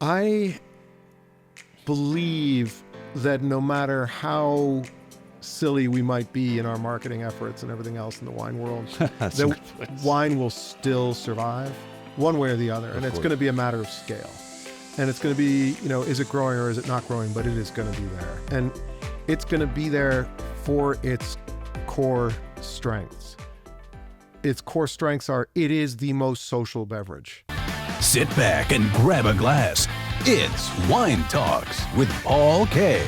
I believe that no matter how silly we might be in our marketing efforts and everything else in the wine world, that wine will still survive one way or the other. And it's going to be a matter of scale. And it's going to be, is it growing or is it not growing? But it is going to be there. And it's going to be there for its core strengths. Its core strengths are, it is the most social beverage. Sit back and grab a glass. It's Wine Talks with Paul K.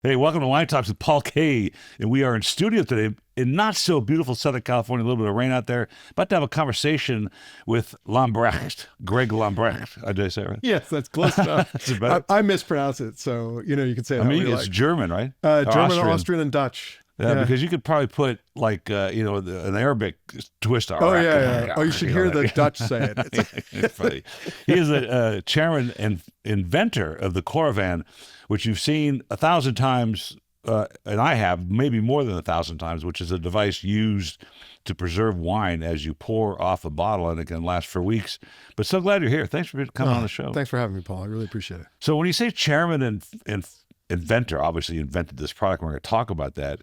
Hey, welcome to Wine Talks with Paul K. And we are in studio today in not so beautiful Southern California, a little bit of rain out there. About to have a conversation with Lambrecht, Greg Lambrecht. Did I say it right? Yes, that's close enough. I mispronounce it, so you can say it. I mean, it's German, right? German, Austrian, and Dutch. Yeah, because you could probably put like an Arabic twist on. Oh yeah. Oh, you should hear the Dutch say it. It's funny. He is a chairman and inventor of the Coravin, which you've seen 1,000 times, and I have maybe more than 1,000 times, which is a device used to preserve wine as you pour off a bottle, and it can last for weeks. But so glad you're here. Thanks for coming on the show. Thanks for having me, Paul. I really appreciate it. So when you say chairman and inventor, obviously you invented this product. We're going to talk about that.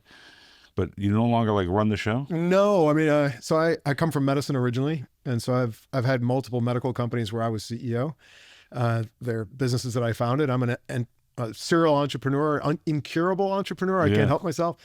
But you no longer run the show? No, I mean, so I come from medicine originally, and so I've had multiple medical companies where I was CEO. They're businesses that I founded. I'm a serial entrepreneur, incurable entrepreneur. I can't help myself.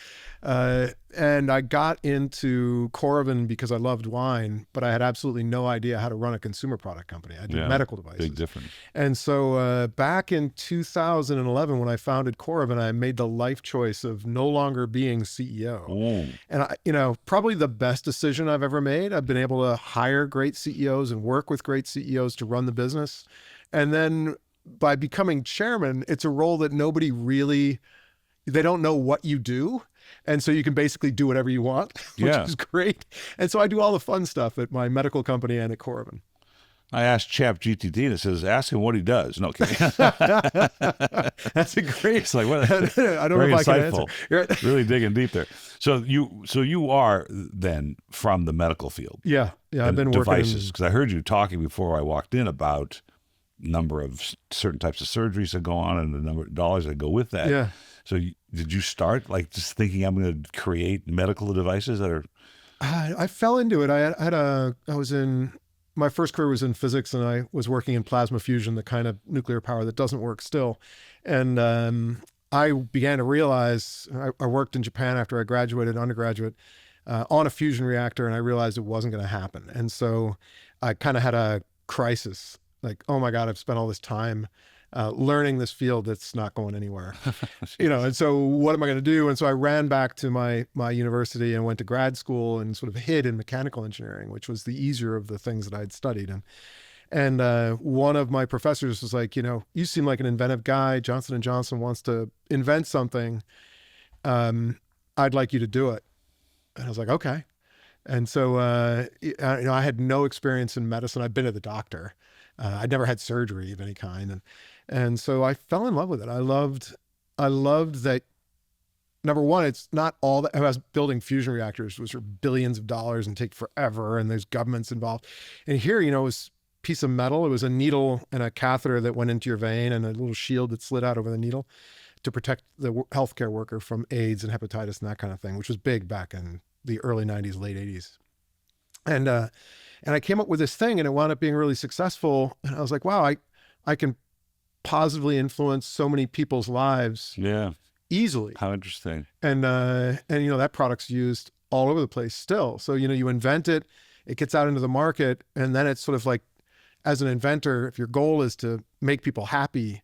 And I got into Coravin because I loved wine, but I had absolutely no idea how to run a consumer product company. I did medical devices. Big difference. And so back in 2011, when I founded Coravin, I made the life choice of no longer being CEO. Oh. And probably the best decision I've ever made. I've been able to hire great CEOs and work with great CEOs to run the business. And then by becoming chairman, it's a role that nobody really, they don't know what you do. And so you can basically do whatever you want, which is great. And so I do all the fun stuff at my medical company and at Coravin. I asked ChatGPT and it says, ask him what he does. No kidding. That's a great. It's like, what? I don't know if I can answer. Right. Really digging deep there. So you are then from the medical field. Yeah. I've been devices, because I heard you talking before I walked in about number of certain types of surgeries that go on and the number of dollars that go with that. Yeah. So did you start just thinking I'm going to create medical devices that are? I fell into it. My first career was in physics, and I was working in plasma fusion, the kind of nuclear power that doesn't work still. And I began to realize, I worked in Japan after I graduated, undergraduate, on a fusion reactor, and I realized it wasn't going to happen. And so I kind of had a crisis. Like, oh my God, I've spent all this time learning this field that's not going anywhere, and so what am I going to do? And so I ran back to my university and went to grad school and sort of hid in mechanical engineering, which was the easier of the things that I'd studied. And one of my professors was like, you seem like an inventive guy. Johnson & Johnson wants to invent something. I'd like you to do it. And I was like, okay. And so, I had no experience in medicine. I'd been to the doctor. I'd never had surgery of any kind. And so I fell in love with it. I loved that. Number one, it's not all that. I was building fusion reactors, which are billions of dollars and take forever, and there's governments involved. And here, it was a piece of metal. It was a needle and a catheter that went into your vein and a little shield that slid out over the needle to protect the healthcare worker from AIDS and hepatitis and that kind of thing, which was big back in the early 90s, late 80s. And I came up with this thing, and it wound up being really successful. And I was like, wow, I can positively influence so many people's lives. Yeah. Easily. How interesting. And that product's used all over the place still. So, you invent it, it gets out into the market, and then it's sort of like, as an inventor, if your goal is to make people happy,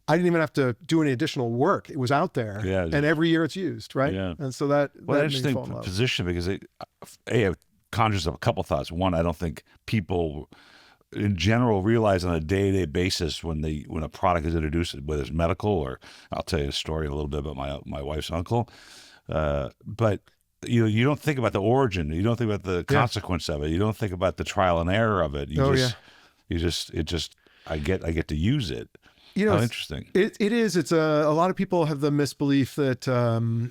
I didn't even have to do any additional work. It was out there, and every year it's used, right? Yeah. And so that interesting position, because it conjures up a couple thoughts. One, I don't think people in general realize on a day-to-day basis when a product is introduced, whether it's medical or, I'll tell you a story a little bit about my wife's uncle. But you don't think about the origin. You don't think about the consequence of it. You don't think about the trial and error of it. I get to use it. How interesting. It is. It's a lot of people have the misbelief that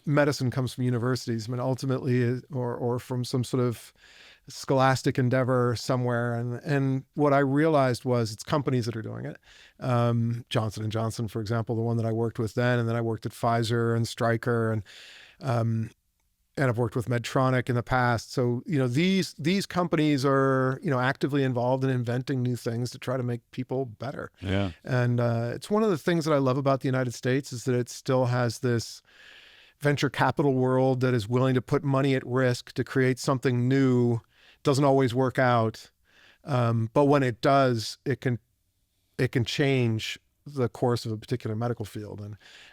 medicine comes from universities. I mean, ultimately, or from some sort of scholastic endeavor somewhere. And what I realized was it's companies that are doing it. Johnson & Johnson, for example, the one that I worked with then, and then I worked at Pfizer and Stryker, and I've worked with Medtronic in the past. So, these companies are, actively involved in inventing new things to try to make people better. Yeah. And it's one of the things that I love about the United States is that it still has this venture capital world that is willing to put money at risk to create something new. Doesn't always work out. But when it does, it can change the course of a particular medical field.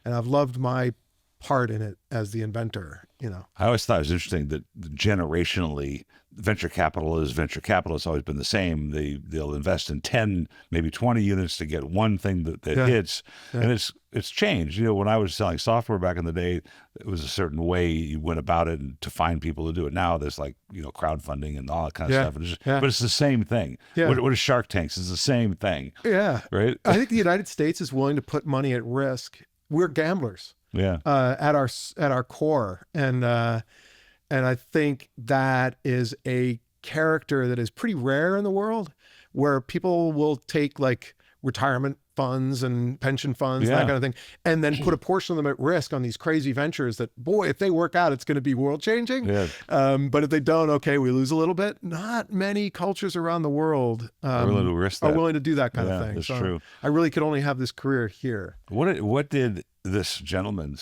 And I've loved my part in it as the inventor. I always thought it was interesting that generationally, venture capital is venture capital. It's always been the same. They'll invest in 10, maybe 20 units to get one thing that hits. Yeah. And it's changed. When I was selling software back in the day, it was a certain way you went about it and to find people to do it. Now there's crowdfunding and all that kind of stuff. But it's the same thing. Yeah. What is Shark Tanks? It's the same thing. Yeah. Right? I think the United States is willing to put money at risk. We're gamblers. Yeah. At our core. And I think that is a character that is pretty rare in the world, where people will take retirement funds and pension funds, that kind of thing, and then put a portion of them at risk on these crazy ventures that, boy, if they work out, it's going to be world changing. Yeah. But if they don't, okay, we lose a little bit. Not many cultures around the world are willing to do that kind of thing. That's so true. I really could only have this career here. What did this gentleman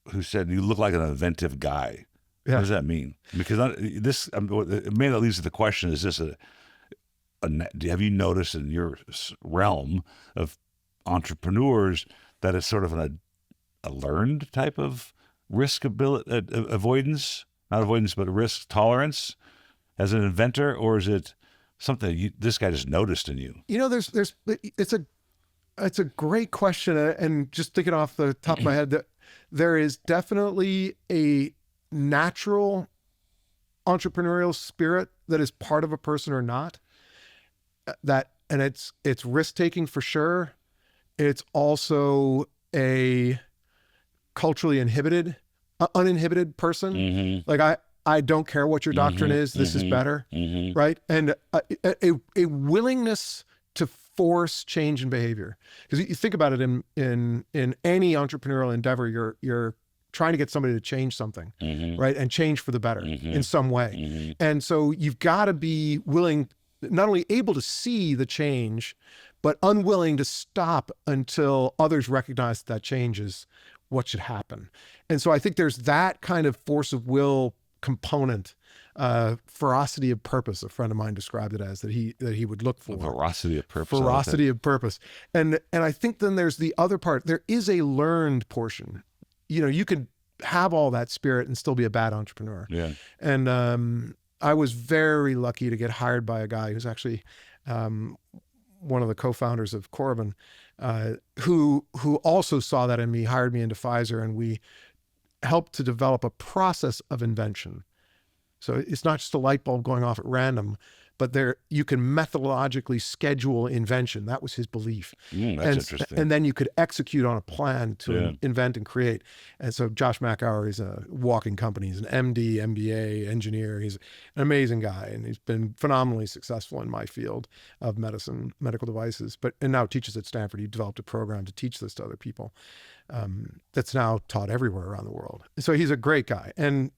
who said you look like an inventive guy? Yeah. What does that mean? Because it may that leads to the question: is this have you noticed in your realm of entrepreneurs that it's sort of a learned type of risk avoidance, not avoidance, but risk tolerance as an inventor, or is it something this guy just noticed in you? It's a great question, and just thinking off the top of my head, that there is definitely a natural entrepreneurial spirit that is part of a person or not. And it's risk taking for sure. It's also a culturally uninhibited person. Mm-hmm. I don't care what your doctrine is. This is better, right? And a willingness to force change in behavior. Because you think about it in any entrepreneurial endeavor, you're trying to get somebody to change something, right? And change for the better in some way. And so you've got to be willing, not only able to see the change, but unwilling to stop until others recognize that change is what should happen. And so I think there's that kind of force of will component, ferocity of purpose. A friend of mine described it as that he would look for. Ferocity of purpose. Ferocity of purpose. And I think then there's the other part. There is a learned portion. You could have all that spirit and still be a bad entrepreneur. Yeah. And I was very lucky to get hired by a guy who's actually one of the co-founders of Coravin, who also saw that in me, hired me into Pfizer, and we helped to develop a process of invention. So it's not just a light bulb going off at random, but you can methodologically schedule invention. That was his belief. That's interesting. And then you could execute on a plan to invent and create. And so Josh McHour is a walking company. He's an MD, MBA engineer. He's an amazing guy, and he's been phenomenally successful in my field of medicine, medical devices, and now teaches at Stanford. He developed a program to teach this to other people that's now taught everywhere around the world. So he's a great guy. And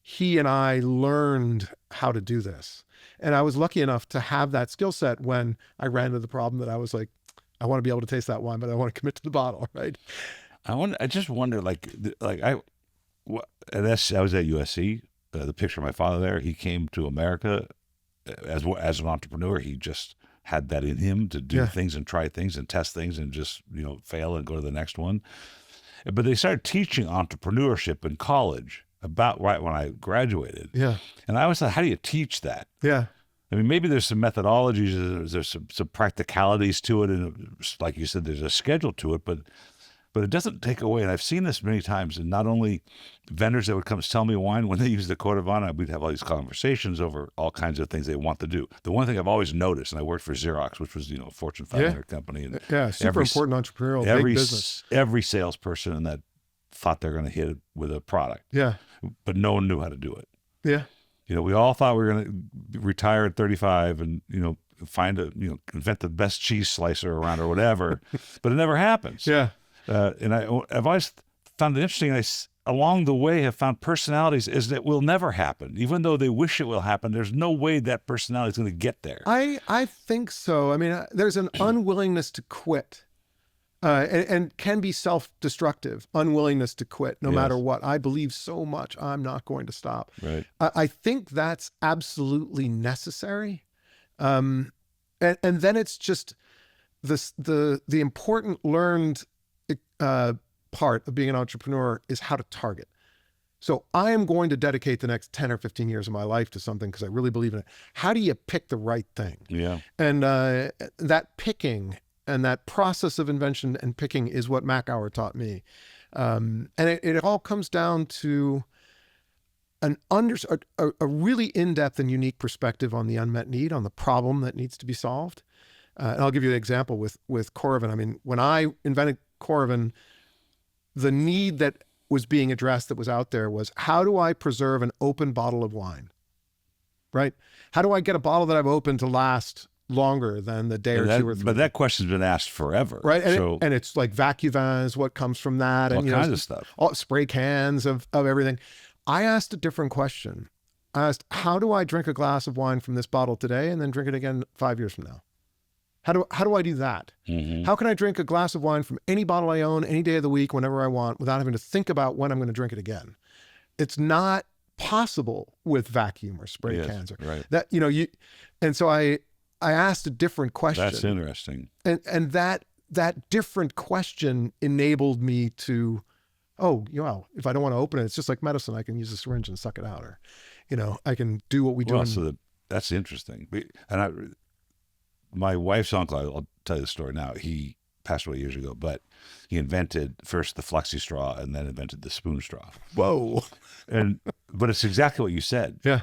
he and I learned how to do this. And I was lucky enough to have that skill set when I ran into the problem that I was like, I want to be able to taste that wine, but I want to commit to the bottle, right? I just wonder, I was at USC, the picture of my father there, he came to America as an entrepreneur. He just had that in him to do things and try things and test things and just, fail and go to the next one. But they started teaching entrepreneurship in college about right when I graduated. Yeah. And I always thought, how do you teach that? Yeah. I mean, maybe there's some methodologies, there's some practicalities to it, and like you said, there's a schedule to it, but it doesn't take away. And I've seen this many times, and not only vendors that would come sell me wine, when they use the Coravin, we'd have all these conversations over all kinds of things they want to do. The one thing I've always noticed, and I worked for Xerox, which was, a Fortune 500 company. And super important entrepreneurial big business. Every salesperson in that thought they're going to hit it with a product. Yeah. But no one knew how to do it. Yeah. we all thought we were going to retire at 35 and, invent the best cheese slicer around or whatever, but it never happens. Yeah. And I've always found it interesting. Along the way, have found personalities is that will never happen. Even though they wish it will happen, there's no way that personality is going to get there. I think so. I mean, there's an unwillingness to quit, and can be self-destructive, unwillingness to quit no matter what. I believe so much, I'm not going to stop. Right. I think that's absolutely necessary. And then it's just the important learned part of being an entrepreneur is how to target. So I am going to dedicate the next 10 or 15 years of my life to something because I really believe in it. How do you pick the right thing? Yeah. And that picking and that process of invention and picking is what Mac Hour taught me. And it all comes down to a really in-depth and unique perspective on the unmet need, on the problem that needs to be solved. And I'll give you an example with Coravin. I mean, when I invented Coravin, the need that was being addressed that was out there was, how do I preserve an open bottle of wine, right? How do I get a bottle that I've opened to last longer than the day or two or three? But that question's been asked forever. Right, and it's like vacuum is what comes from that. All and kinds of stuff. All spray cans of everything. I asked a different question. I asked, how do I drink a glass of wine from this bottle today and then drink it again 5 years from now? How do I do that? Mm-hmm. How can I drink a glass of wine from any bottle I own, any day of the week, whenever I want, without having to think about when I'm going to drink it again? It's not possible with vacuum or spray cans. Right. That, and so I asked a different question. That's interesting. And that different question enabled me to, if I don't want to open it, it's just like medicine. I can use a syringe and suck it out, or, I can do what we do. That's interesting. And my wife's uncle, I'll tell you the story now. He passed away years ago, but he invented first the flexi straw and then invented the spoon straw. Whoa. But it's exactly what you said. Yeah.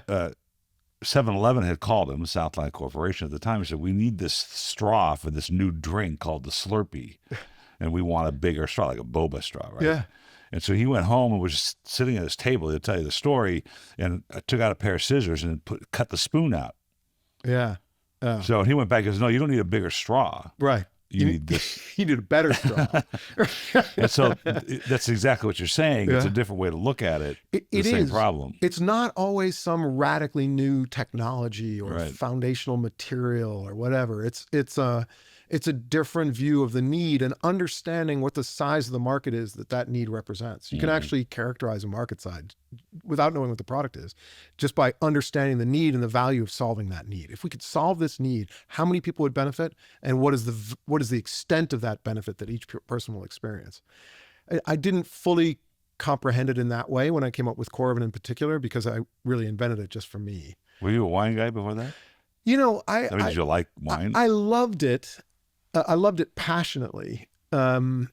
7-Eleven had called him, Southline Corporation at the time, and said, we need this straw for this new drink called the Slurpee. And we want a bigger straw, like a boba straw, right? Yeah. And so he went home and was just sitting at his table to tell you the story, and I took out a pair of scissors and cut the spoon out. Yeah. So he went back and goes, no, you don't need a bigger straw. Right. You need this. You need a better straw. And so that's exactly what you're saying. Yeah. It's a different way to look at it. The same problem. It's not always some radically new technology or foundational material or whatever. It's a different view of the need and understanding what the size of the market is that need represents. You can actually characterize a market size without knowing what the product is, just by understanding the need and the value of solving that need. If we could solve this need, how many people would benefit, and what is the extent of that benefit that each person will experience? I didn't fully comprehend it in that way when I came up with Coravin in particular, because I really invented it just for me. Were you a wine guy before that? Did you like wine? I loved it. I loved it passionately. I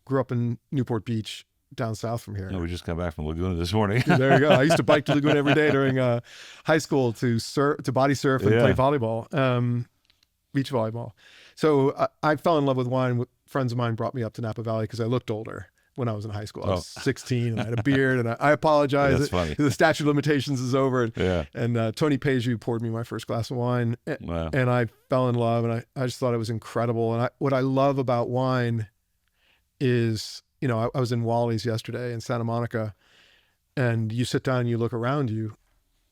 grew up in Newport Beach, down south from here. No, we just got back from Laguna this morning. There you go. I used to bike to Laguna every day during high school to body surf and play volleyball, beach volleyball. So I fell in love with wine. Friends of mine brought me up to Napa Valley because I looked older when I was in high school. I was 16 and I had a beard, and I apologize. That's funny. The statute of limitations is over. Yeah. And Tony Paju poured me my first glass of wine, and I fell in love, and I just thought it was incredible. And what I love about wine is, I was in Wally's yesterday in Santa Monica, and you sit down and you look around you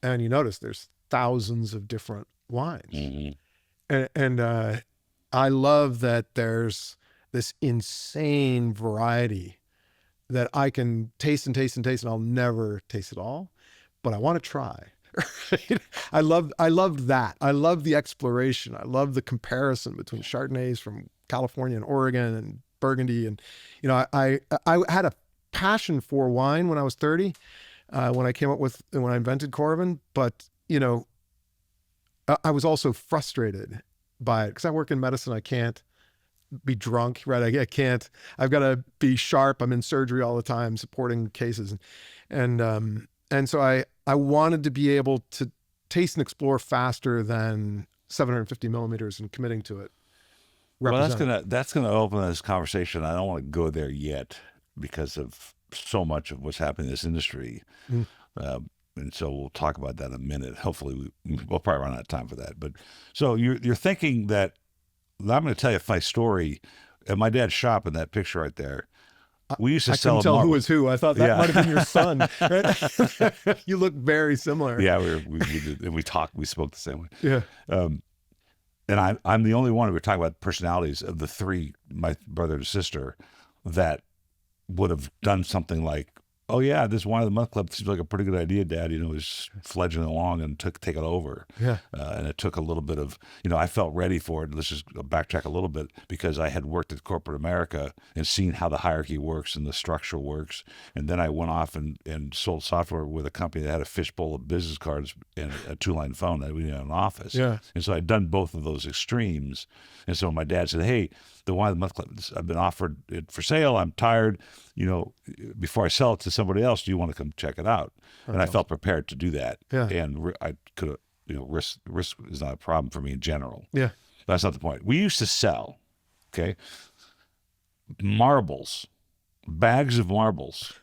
and you notice there's thousands of different wines. Mm-hmm. And I love that there's this insane variety that I can taste and taste and taste, and I'll never taste it all, but I want to try. I love that. I love the exploration. I love the comparison between Chardonnays from California and Oregon and Burgundy. And, I had a passion for wine when I was 30, when I invented Coravin, but, I was also frustrated by it because I work in medicine. I can't be drunk, right? I can't, I've got to be sharp. I'm in surgery all the time supporting cases. And so I wanted to be able to taste and explore faster than 750 milliliters and committing to it. Well, that's gonna open this conversation. I don't want to go there yet because of so much of what's happening in this industry. and so we'll talk about that in a minute. Hopefully, we'll probably run out of time for that. But so you're thinking that I'm going to tell you a funny story. At my dad's shop in that picture right there, we used to I sell couldn't tell who marbles. was who. I thought that Yeah. might have been your son. Right? You look very similar. Yeah, we did, and we spoke the same way. Yeah. And I'm the only one who were talking about personalities of the three, my brother and sister, that would have done something like, oh yeah, this wine of the month club seems like a pretty good idea, Dad. It was fledgling along and take it over. Yeah. And it took a little bit of, I felt ready for it. Let's just backtrack a little bit, because I had worked at corporate America and seen how the hierarchy works and the structure works. And then I went off and sold software with a company that had a fishbowl of business cards and a 2-line phone that we had in an office. Yeah. And so I'd done both of those extremes. And so my dad said, hey, the wine of the month club, I've been offered it for sale. I'm tired. Before I sell it to somebody else, do you want to come check it out? And I felt prepared to do that. Yeah. And I could have, risk is not a problem for me in general. Yeah. That's not the point. We used to sell, marbles, bags of marbles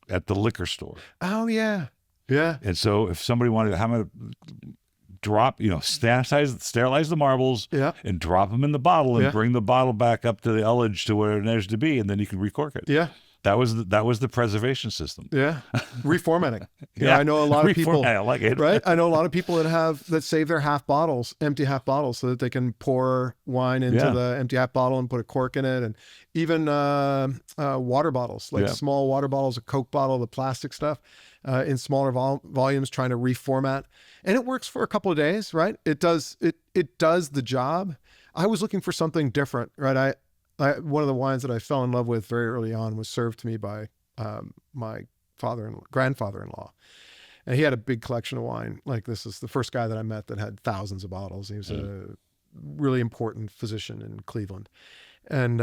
at the liquor store. Oh yeah. Yeah. And so if somebody wanted, how many drop, sterilize the marbles, Yeah. and drop them in the bottle and Yeah. bring the bottle back up to the ullage to where it needs to be, and then you can recork it. Yeah. That was the preservation system. Yeah. Reformatting. Yeah. I know a lot of people. Reformatting, I like it. Right. I know a lot of people that save their empty half bottles, so that they can pour wine into Yeah. the empty half bottle and put a cork in it. And even water bottles, like Yeah. small water bottles, a Coke bottle, the plastic stuff, in smaller volumes, trying to reformat. And it works for a couple of days, right? It does the job. I was looking for something different, right? One of the wines that I fell in love with very early on was served to me by my grandfather-in-law. And he had a big collection of wine. Like, this is the first guy that I met that had thousands of bottles. He was a really important physician in Cleveland. And,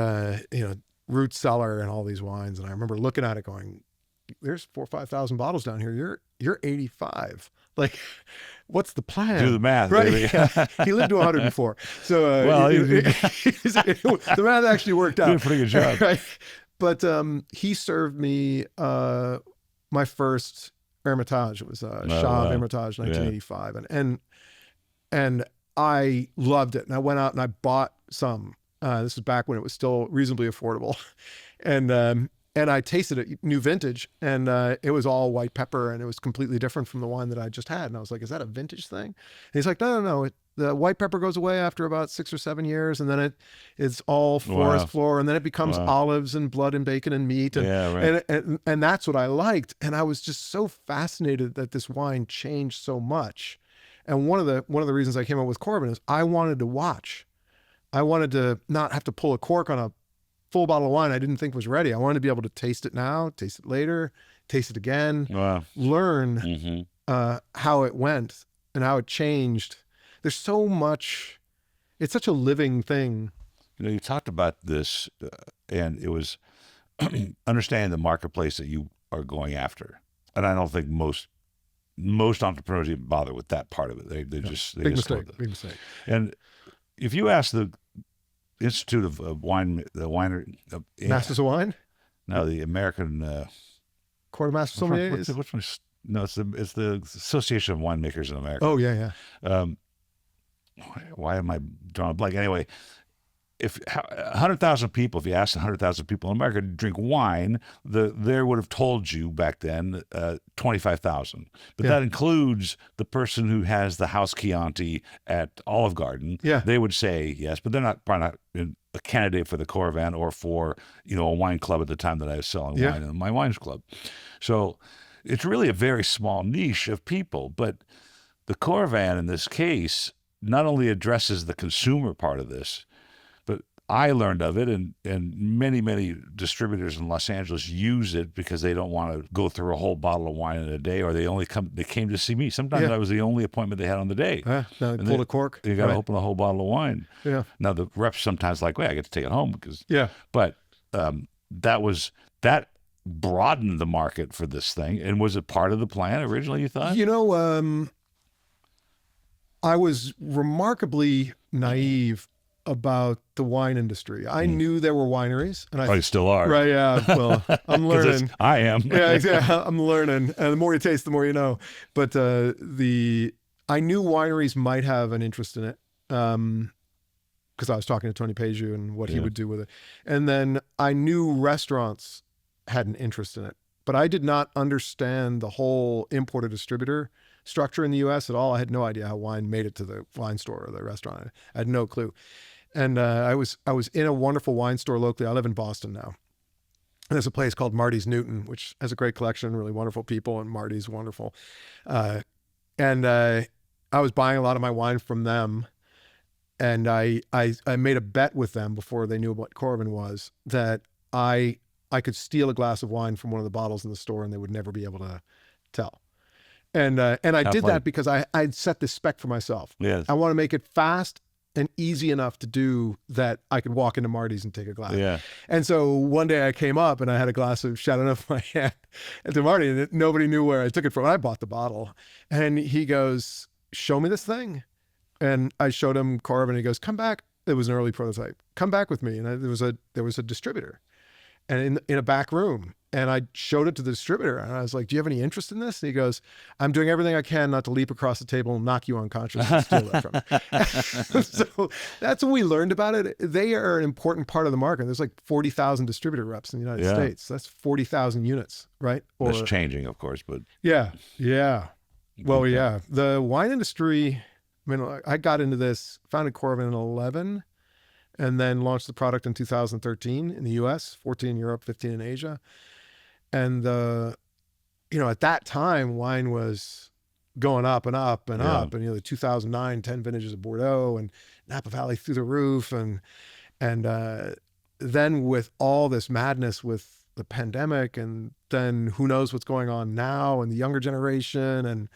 root cellar and all these wines. And I remember looking at it going, there's 4,000 or 5,000 bottles down here. You're 85. Like, what's the plan? Do the math, right? baby. Yeah. He lived to 100 before. So, the math actually worked out. Did a pretty good job. Right. But he served me my first Hermitage. It was Chave Hermitage, 1985, and I loved it. And I went out and I bought some. This was back when it was still reasonably affordable, and I tasted it, new vintage, and it was all white pepper, and it was completely different from the wine that I just had. And I was like, "Is that a vintage thing?" And he's like, "No. The white pepper goes away after about 6 or 7 years, and then it's all forest floor, and then it becomes olives and blood and bacon and meat, and, Yeah, right. and that's what I liked." And I was just so fascinated that this wine changed so much. And one of the reasons I came up with Coravin is I wanted to watch. I wanted to not have to pull a cork on a full bottle of wine I didn't think was ready. I wanted to be able to taste it now, taste it later, taste it again, learn how it went and how it changed. There's so much. It's such a living thing. You talked about this, and it was understanding the marketplace that you are going after. And I don't think most entrepreneurs even bother with that part of it. They Big just mistake. And if you ask the Institute of Wine, the winery, Masters of Wine? No, the American Court of Master Sommeliers? Which one? No, it's the Association of Winemakers in America. Oh yeah. Why am I drawing a blank? Anyway, if 100,000 people, if you asked 100,000 people in America to drink wine, they would have told you back then 25,000. But that includes the person who has the house Chianti at Olive Garden. Yeah. They would say yes, but they're probably not a candidate for the Coravin or for a wine club at the time that I was selling wine in my wines club. So it's really a very small niche of people. But the Coravin in this case not only addresses the consumer part of this, but I learned of it, and many distributors in Los Angeles use it because they don't want to go through a whole bottle of wine in a day, or they came to see me. Sometimes I was the only appointment they had on the day. Now they pulled a cork. You got to open a whole bottle of wine. Yeah. Now the reps sometimes like, wait, I get to take it home because. Yeah. But that broadened the market for this thing, and was it part of the plan originally? You thought? I was remarkably naive about the wine industry. I knew there were wineries, and Oh, you still are. right, yeah. Well, I'm 'Cause learning. I am. Yeah, I'm learning. And the more you taste, the more you know. But I knew wineries might have an interest in it, because I was talking to Tony Peju and what he would do with it. And then I knew restaurants had an interest in it, but I did not understand the whole importer distributor structure in the U.S. at all. I had no idea how wine made it to the wine store or the restaurant. I had no clue. And I was in a wonderful wine store locally. I live in Boston now. And there's a place called Marty's Newton, which has a great collection, really wonderful people, and Marty's wonderful. And I was buying a lot of my wine from them. And I made a bet with them before they knew what Coravin was, that I could steal a glass of wine from one of the bottles in the store and they would never be able to tell. And I did that because I'd set this spec for myself. Yes. I want to make it fast and easy enough to do that I could walk into Marty's and take a glass. Yeah. And so one day I came up and I had a glass of Chateauneuf in my hand to Marty, and nobody knew where I took it from. I bought the bottle. And he goes, "Show me this thing." And I showed him Coravin, and he goes, "Come back." It was an early prototype. "Come back with me." And there was a distributor, and in a back room, and I showed it to the distributor, and I was like, "Do you have any interest in this?" And he goes, "I'm doing everything I can not to leap across the table and knock you unconscious and steal that from you." So that's what we learned about it. They are an important part of the market. There's like 40,000 distributor reps in the United States. That's 40,000 units, right? That's changing, of course, but yeah. Well, yeah, the wine industry. I mean, I got into this, founded Coravin in 2011, and then launched the product in 2013 in the US, 14 in Europe, 15 in Asia. And at that time, wine was going up and up and up. And the 2009, 10 vintages of Bordeaux and Napa Valley through the roof. And then with all this madness with the pandemic, and then who knows what's going on now and the younger generation, and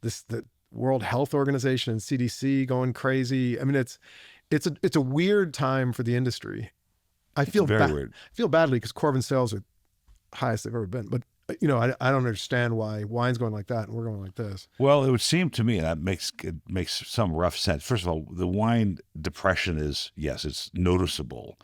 the World Health Organization and CDC going crazy. I mean, it's a weird time for the industry. I feel weird. I feel badly because Coravin sales are highest they've ever been. But I don't understand why wine's going like that and we're going like this. Well, it would seem to me, and it makes some rough sense. First of all, the wine depression is, yes, it's noticeable.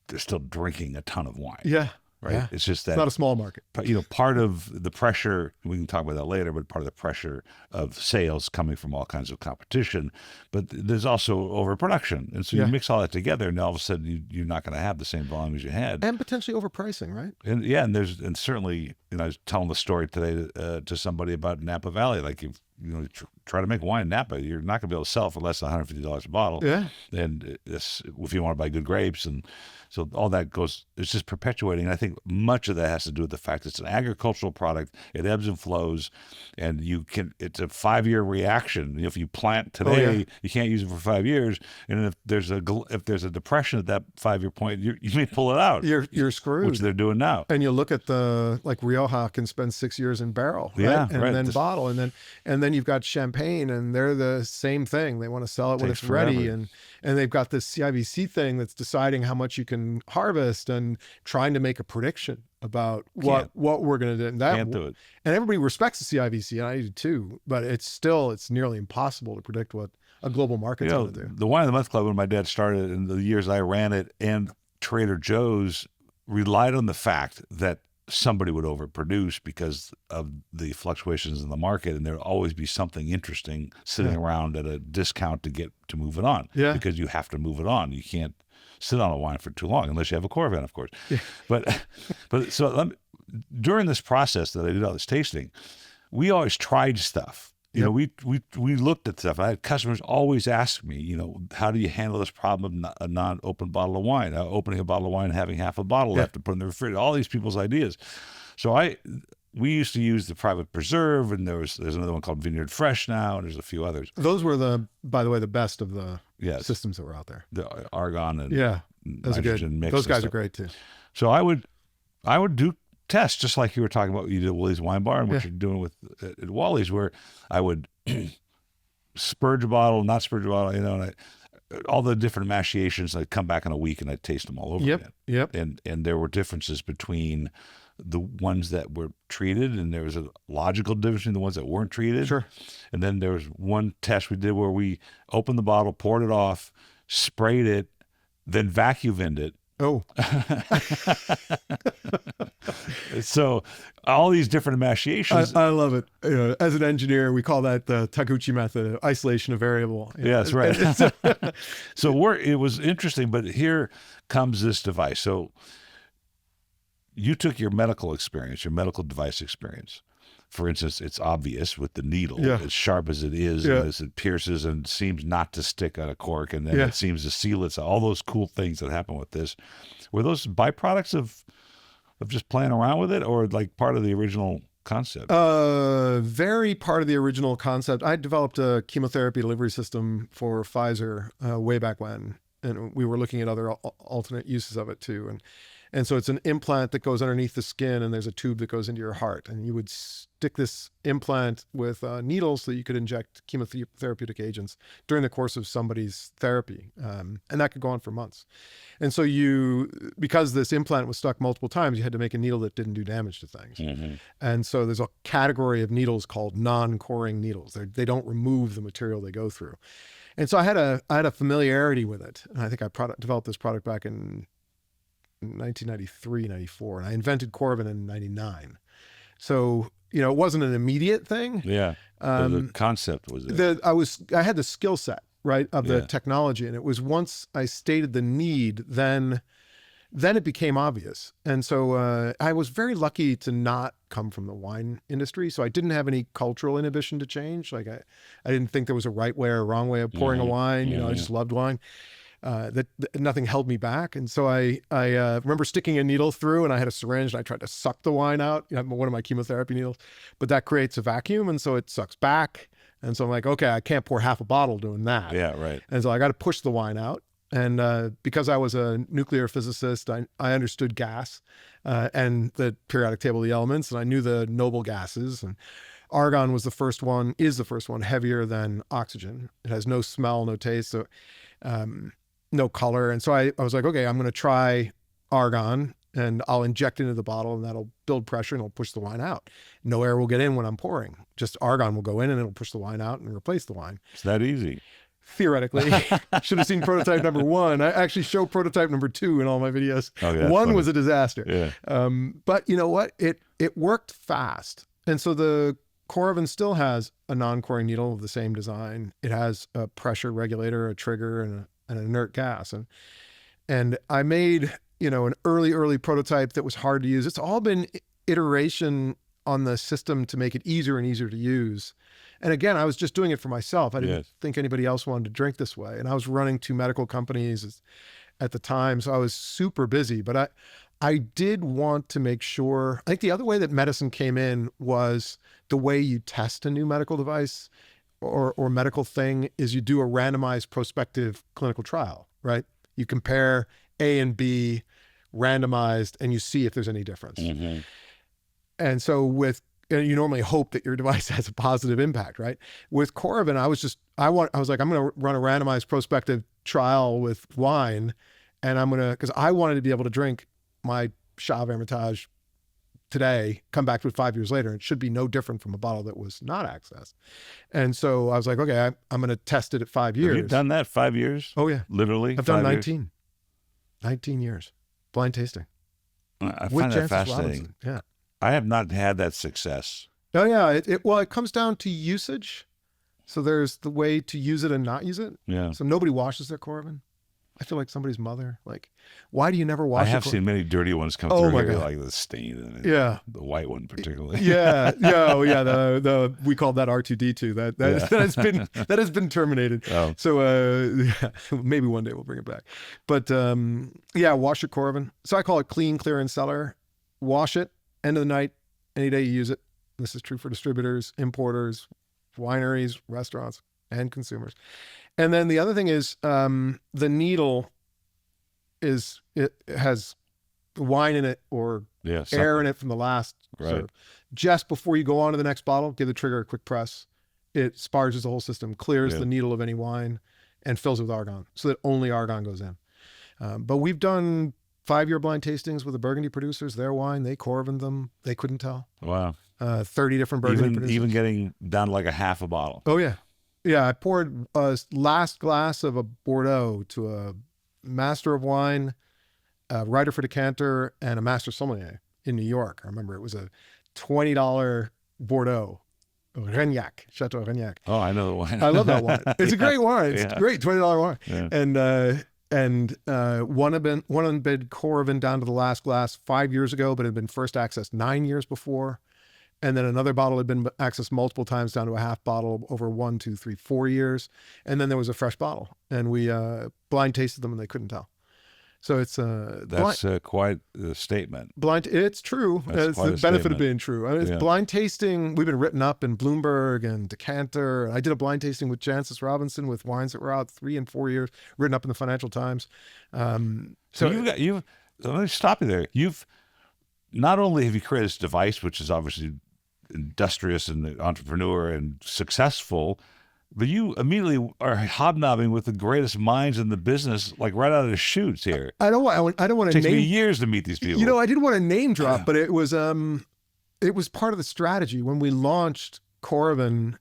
They're still drinking a ton of wine. Yeah. Right. Yeah. It's just that it's not a small market. Part of the pressure, we can talk about that later, but part of the pressure of sales coming from all kinds of competition, but there's also overproduction. And so you mix all that together, and all of a sudden you're not going to have the same volume as you had. And potentially overpricing, right? And certainly, I was telling the story today to somebody about Napa Valley. Like, if try to make wine in Napa, you're not going to be able to sell it for less than $150 a bottle. Yeah. And if you want to buy good grapes, and so all that goes, it's just perpetuating. And I think much of that has to do with the fact it's an agricultural product. It ebbs and flows, and it's a 5-year reaction. If you plant today, you can't use it for 5 years. And if there's a depression at that 5-year point, you may pull it out. You're screwed. Which they're doing now. And you look at like Rioja can spend 6 years in barrel, right? And then bottle, and then you've got Champagne, and they're the same thing. They want to sell it when it's ready, and they've got this CIVC thing that's deciding how much you can harvest and trying to make a prediction about what we're going to do. And can't do it. And everybody respects the CIVC, and I do too, but it's nearly impossible to predict what a global market's going to do. The Wine of the Month Club, when my dad started, in the years I ran it, and Trader Joe's relied on the fact that somebody would overproduce because of the fluctuations in the market, and there'd always be something interesting sitting around at a discount to move it on. Yeah. Because you have to move it on. You can't sit on a wine for too long unless you have a Coravin, of course. Yeah. But during this process that I did all this tasting, we always tried stuff. We looked at stuff. I had customers always ask me, how do you handle this problem of a non-open bottle of wine, opening a bottle of wine and having half a bottle left to put in the refrigerator, all these people's ideas. So we used to use the Private Preserve, and there's another one called Vineyard Fresh now, and there's a few others. Those were by the way, the best of the systems that were out there. The argon and those are good. Mix. Those guys are great too. So I would do tests just like you were talking about. You did at Willie's Wine Bar, and what you're doing at Wally's, where I would spurge a bottle, not spurge a bottle, and all the different machinations. I'd come back in a week and I'd taste them all over again. Yep. And there were differences between the ones that were treated, and there was a logical difference between the ones that weren't treated. Sure. And then there was one test we did where we opened the bottle, poured it off, sprayed it, then vacuumed it. Oh, So all these different emaciations. I love it. You know, as an engineer, we call that the Taguchi method, isolation of variable. You know, Yeah, that's right. So it was interesting, but here comes this device. So you took your medical experience, your medical device experience. For instance, it's obvious with the needle, Yeah. as sharp as it is, Yeah. and as it pierces and seems not to stick on a cork, and then Yeah. it seems to seal it. So all those cool things that happen with this, were those byproducts of just playing around with it, or like part of the original concept? Very part of the original concept. I developed a chemotherapy delivery system for Pfizer way back when, and we were looking at other alternate uses of it too. And so it's an implant that goes underneath the skin, and there's a tube that goes into your heart, and you would stick this implant with needles so that you could inject chemotherapeutic agents during the course of somebody's therapy, and that could go on for months. And so because this implant was stuck multiple times, you had to make a needle that didn't do damage to things. Mm-hmm. And so there's a category of needles called non-coring needles. They don't remove the material they go through. And so I had a familiarity with it, and I think I developed this product back in 1993, 94, and I invented Coravin in 99. So, you know, it wasn't an immediate thing. Yeah. The concept was there. I had the skill set, right, of the Yeah. technology, and it was once I stated the need, then it became obvious. And so I was very lucky to not come from the wine industry, so I didn't have any cultural inhibition to change. Like I didn't think there was a right way or a wrong way of pouring a wine. You know, I just loved wine. That nothing held me back. And so I remember sticking a needle through, and I had a syringe, and I tried to suck the wine out, you know, one of my chemotherapy needles, but that creates a vacuum, and so it sucks back. And so I'm like, okay, I can't pour half a bottle doing that. Yeah, right. And so I got to push the wine out. And because I was a nuclear physicist, I understood gas and the periodic table of the elements, and I knew the noble gases. And argon is the first one heavier than oxygen. It has no smell, no taste, so no color. And so I was like, okay, I'm going to try argon, and I'll inject it into the bottle, and that'll build pressure and it'll push the wine out. No air will get in when I'm pouring. Just argon will go in, and it'll push the wine out and replace the wine. It's that easy. Theoretically. Should have seen prototype number 1. I actually show prototype number 2 in all my videos. Okay, that's 1 funny. was a disaster. Yeah. But you know what? It worked fast. And so the Coravin still has a non-coring needle of the same design. It has a pressure regulator, a trigger, and an inert gas. And I made, you know, an early prototype that was hard to use. It's all been iteration on the system to make it easier and easier to use. And again, I was just doing it for myself. I didn't think anybody else wanted to drink this way. And I was running 2 medical companies at the time, so I was super busy. But I did want to make sure, I think the other way that medicine came in was the way you test a new medical device or medical thing is you do a randomized prospective clinical trial, right? You compare A and B randomized, and you see if there's any difference. Mm-hmm. And so you normally hope that your device has a positive impact, right? With Coravin, I was like, I'm going to run a randomized prospective trial with wine, and because I wanted to be able to drink my Chave Hermitage today, come back to it 5 years later, and it should be no different from a bottle that was not accessed. And so I was like, okay, I'm going to test it at 5 years. Have you done that 5 years? Oh yeah. Literally? I've done 5 years? 19 years, blind tasting. I With find that Jancis fascinating. Robinson. Yeah. I have not had that success. Oh yeah. It comes down to usage. So there's the way to use it and not use it. Yeah. So nobody washes their Coravin. I feel like somebody's mother. Like, why do you never wash? I have seen many dirty ones come Oh through my here, God. like the stain, and Yeah. the white one particularly. Yeah. Oh yeah. The we called that R2D2. That has been terminated. Oh. So maybe one day we'll bring it back. But yeah, wash your Coravin. So I call it clean, clear, and cellar. Wash it. End of the night. Any day you use it. This is true for distributors, importers, wineries, restaurants, and consumers. And then the other thing is the needle it has wine in it or air in it from the last serve. Just before you go on to the next bottle, give the trigger a quick press. It sparges the whole system, clears the needle of any wine, and fills it with argon so that only argon goes in. But we've done 5-year blind tastings with the Burgundy producers. Their wine, they Coravin them. They couldn't tell. Wow. 30 different Burgundy producers. Even getting down to like a half a bottle. Oh yeah. Yeah, I poured a last glass of a Bordeaux to a master of wine, a writer for decanter, and a master sommelier in New York. I remember it was a $20 Bordeaux, Regnac, Chateau Regnac. Oh, I know the wine. I love that wine. It's a Yeah. great wine. It's Yeah. great, $20 wine. Yeah. And one had been Coravin down to the last glass 5 years ago, but had been first accessed 9 years before. And then another bottle had been accessed multiple times down to a half bottle over 1, 2, 3, 4 years. And then there was a fresh bottle, and we blind tasted them, and they couldn't tell. So it's That's quite a statement. blind. It's true. That's It's quite the a benefit statement. of being true. I mean, it's Yeah. blind tasting. We've been written up in Bloomberg and Decanter. I did a blind tasting with Jancis Robinson with wines that were out 3 and 4 years, written up in the Financial Times. So you've let me stop you there. You've not only have you created this device, which is obviously industrious and entrepreneur and successful, but you immediately are hobnobbing with the greatest minds in the business, like right out of the chutes here. I don't want It to takes me name. years to meet these people. You know, I didn't want to name drop, but it was part of the strategy when we launched Coravin.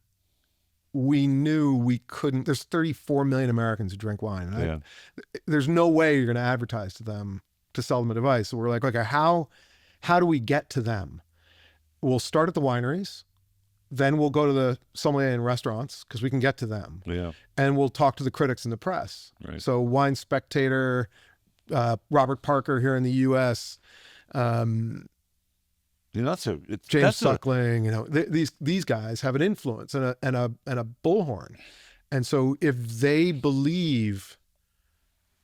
We knew we couldn't. There's 34 million Americans who drink wine. And there's no way you're going to advertise to them to sell them a device. So we're like, okay, how do we get to them? We'll start at the wineries, then we'll go to the sommelier and restaurants because we can get to them, Yeah. and we'll talk to the critics and the press. Right. So Wine Spectator, Robert Parker here in the U.S., You know, James Suckling, you know, these guys have an influence and a bullhorn. And so if they believe,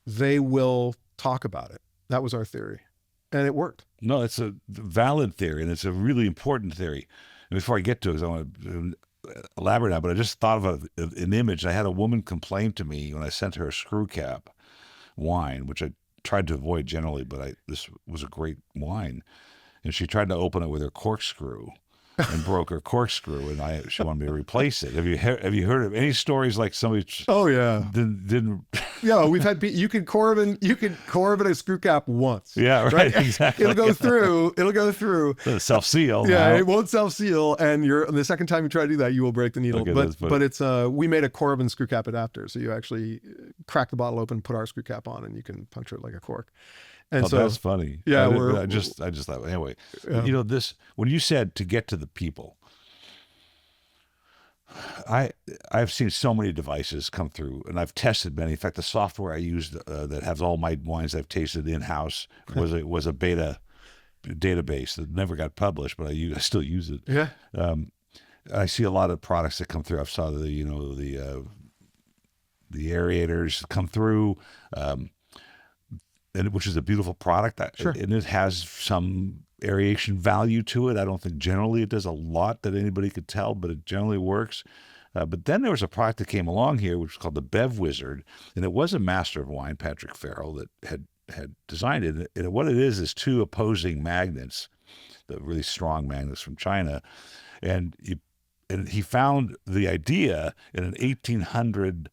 they will talk about it. That was our theory. And it worked. No, it's a valid theory, and it's a really important theory. And before I get to it, 'cause I want to elaborate on it, but I just thought of an image. I had a woman complain to me when I sent her a screw cap wine, which I tried to avoid generally, but this was a great wine. And she tried to open it with her corkscrew and broke her corkscrew, and she wanted me to replace it. Have you heard of any stories like somebody Oh yeah. didn't Yeah, we've had you can Coravin a screw cap once. Yeah, right, exactly. It'll go through. self-seal? Yeah, now. it won't self-seal, and the second time you try to do that, you will break the needle. Okay, but it's we made a Coravin screw cap adapter, so you actually crack the bottle open, put our screw cap on, and you can puncture it like a cork. And so that's funny. Yeah, I just thought anyway. Yeah. You know, this when you said to get to the people, I've seen so many devices come through, and I've tested many. In fact, the software I used that has all my wines I've tasted in house was a beta database that never got published, but I still use it. Yeah. I see a lot of products that come through. I've saw the aerators come through. And which is a beautiful product. Sure. And it has some aeration value to it. I don't think generally it does a lot that anybody could tell, but it generally works. But then there was a product that came along here, which was called the Bev Wizard, and it was a master of wine, Patrick Farrell, that had designed it. And what it is two opposing magnets, the really strong magnets from China, and he found the idea in an 1800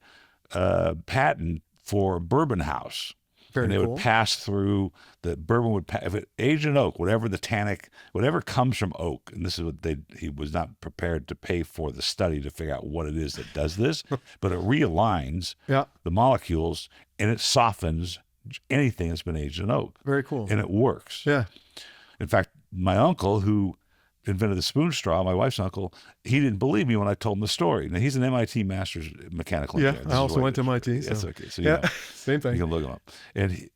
patent for bourbon house. Very and it cool. would pass through the bourbon if it aged in oak, whatever the tannic, whatever comes from oak, and this is what he was not prepared to pay for the study to figure out what it is that does this, but it realigns Yeah. the molecules and it softens anything that's been aged in oak, Very cool. and it works. Yeah. In fact, my uncle who invented the spoon straw, my wife's uncle, he didn't believe me when I told him the story. Now he's an MIT master's mechanical Yeah. engineer. This I is also what went to he- MIT. That's So. okay. So Yeah. Same you thing. can look him up. And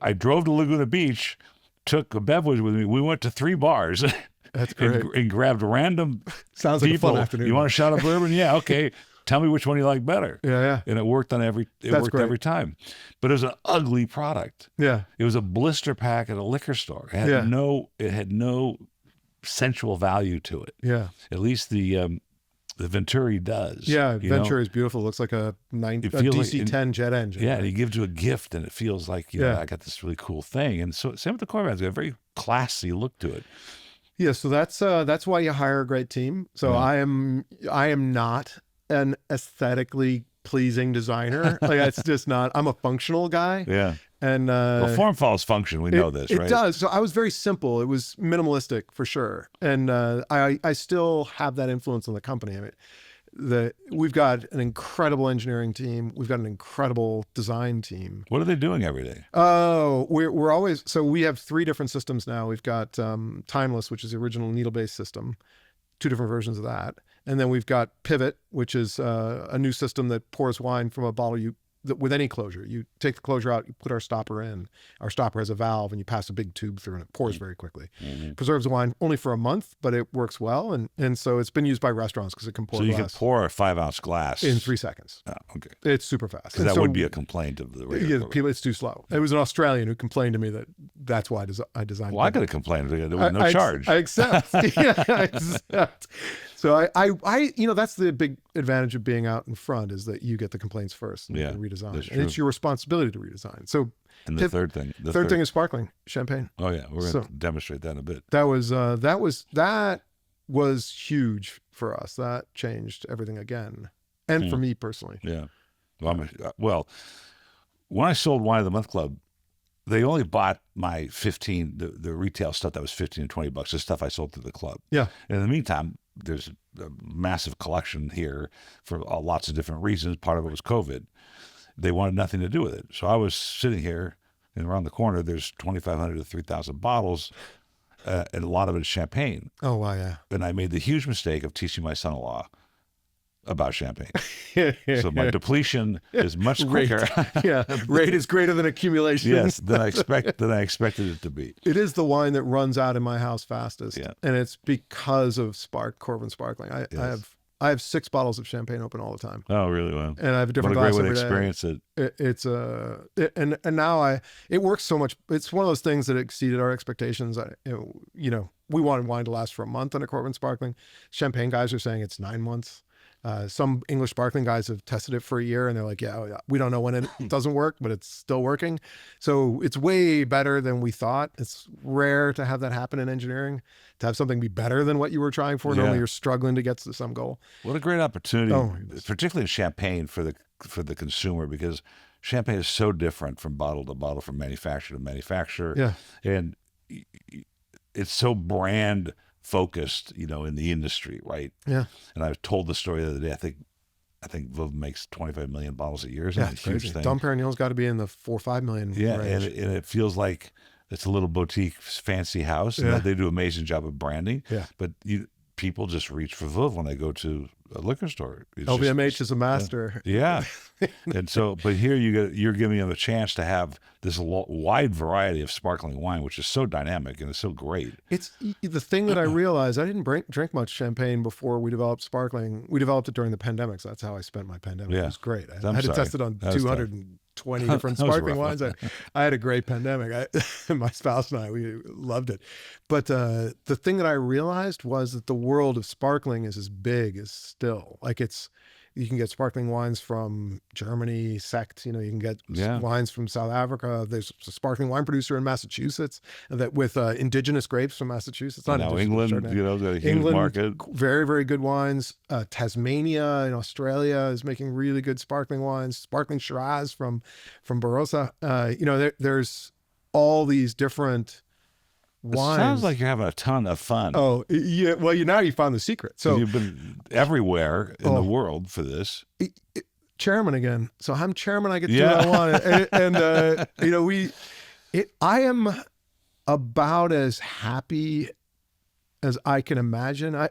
I drove to Laguna Beach, took a beverage with me. We went to 3 bars That's great. and grabbed random Sounds like people. a fun afternoon. You want a shot of bourbon? Yeah, okay. Tell me which one you like better. Yeah. And it worked That's worked great. every time. But it was an ugly product. Yeah. It was a blister pack at a liquor store. It had Yeah. no sensual value to it. Yeah. At least the Venturi does. Yeah. you know? Venture is beautiful. It looks like a It feels like- DC-10 jet engine. Yeah, and he gives you a gift, and it feels like, you know, Yeah. I got this really cool thing. And so same with the Coravin. It's got a very classy look to it. Yeah, so that's why you hire a great team. So Yeah. I am not an aesthetically pleasing designer. Like it's just not. I'm a functional guy, Yeah. and Well, form follows function. We know this, it right? does. So I was very simple. It was minimalistic for sure, and I still have that influence on the company. I mean, we've got an incredible engineering team. We've got an incredible design team. What are they doing every day? Oh, we're always, so we have 3 different systems now. We've got Timeless, which is the original needle-based system, 2 different versions of that. And then we've got Pivot, which is a new system that pours wine from a bottle with any closure. You take the closure out, you put our stopper in. Our stopper has a valve, and you pass a big tube through, and it pours very quickly. Preserves the wine only for a month, but it works well, and so it's been used by restaurants because it can pour. So you glass can pour a 5-ounce glass in 3 seconds. Oh, okay. It's super fast. Because that would be a complaint of the radio. Yeah, people, it's too slow. It was an Australian who complained to me that's why I designed. Well, I could have complained. There was no charge. I accept. Yeah, I accept. So I, that's the big advantage of being out in front, is that you get the complaints first and you can redesign, and it's your responsibility to redesign. So, and the third thing, the third thing is sparkling champagne. Oh yeah, we're going to demonstrate that in a bit. That was huge for us. That changed everything again, and for me personally. Yeah. Well, when I sold Wine of the Month Club, they only bought my the retail stuff that was $15 and $20, the stuff I sold through the club. Yeah. And in the meantime, there's a massive collection here for lots of different reasons. Part of it was COVID. They wanted nothing to do with it. So I was sitting here, and around the corner, there's 2,500 to 3,000 bottles, and a lot of it is champagne. Oh, wow, yeah. And I made the huge mistake of teaching my son-in-law about champagne. So my depletion is much quicker. Rate is greater than accumulation. Yes, than I expected it to be. It is the wine that runs out in my house fastest, and it's because of Coravin Sparkling. I have 6 bottles of champagne open all the time. Oh, really? Well, and I have a different what a glass great way to every experience day. And now it works so much. It's one of those things that exceeded our expectations. We wanted wine to last for a month on a Coravin Sparkling. Champagne guys are saying it's 9 months. Some English sparkling guys have tested it for a year, and they're like, yeah, we don't know when it doesn't work, but it's still working. So it's way better than we thought. It's rare to have that happen in engineering, to have something be better than what you were trying for. Normally you're struggling to get to some goal. What a great opportunity, particularly in champagne for the consumer, because champagne is so different from bottle to bottle, from manufacturer to manufacturer. Yeah. And it's so brand focused, in the industry, right? Yeah. And I was told the story the other day. I think Veuve makes 25 million bottles a year. Yeah, it's huge crazy. thing. Dom Perignon's got to be in the 4 or 5 million range. And it feels like it's a little boutique, fancy house, and they do an amazing job of branding. Yeah. But people just reach for Veuve when they go to a liquor store. LVMH is a master. Yeah. And so, but here you're giving them a chance to have this wide variety of sparkling wine, which is so dynamic and it's so great. It's the thing that I realized. I didn't drink much champagne before we developed sparkling. We developed it during the pandemic, so that's how I spent my pandemic. It was great. I had to test it on 220 different sparkling wines. I had a great pandemic. My spouse and I, we loved it. But the thing that I realized was that the world of sparkling is as big as still. Like you can get sparkling wines from Germany, Sect. You can get wines from South Africa. There's a sparkling wine producer in Massachusetts that with indigenous grapes from Massachusetts. Not now England, got a huge market. Very, very good wines. Tasmania in Australia is making really good sparkling wines. Sparkling Shiraz from Barossa. There's all these different wines. It sounds like you're having a ton of fun. Oh, yeah. Well, now you found the secret. So you've been everywhere in the world for this. Chairman again. So I'm chairman. I get to do what I want. And I am about as happy as I can imagine.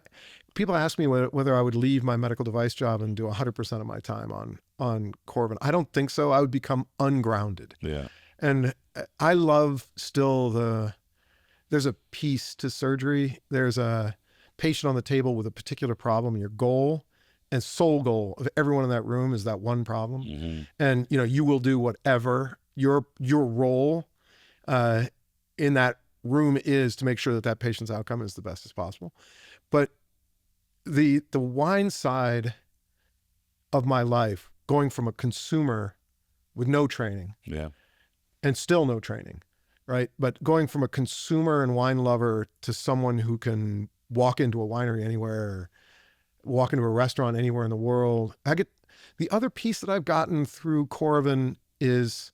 People ask me whether I would leave my medical device job and do 100% of my time on Coravin. I don't think so. I would become ungrounded. Yeah. And I love still there's a piece to surgery. There's a patient on the table with a particular problem. Your goal and sole goal of everyone in that room is that one problem. Mm-hmm. And, you will do whatever your role in that room is to make sure that patient's outcome is the best as possible. But the wine side of my life, going from a consumer with no training and still no training, right? But going from a consumer and wine lover to someone who can walk into a winery anywhere, or walk into a restaurant anywhere in the world. The other piece that I've gotten through Coravin is,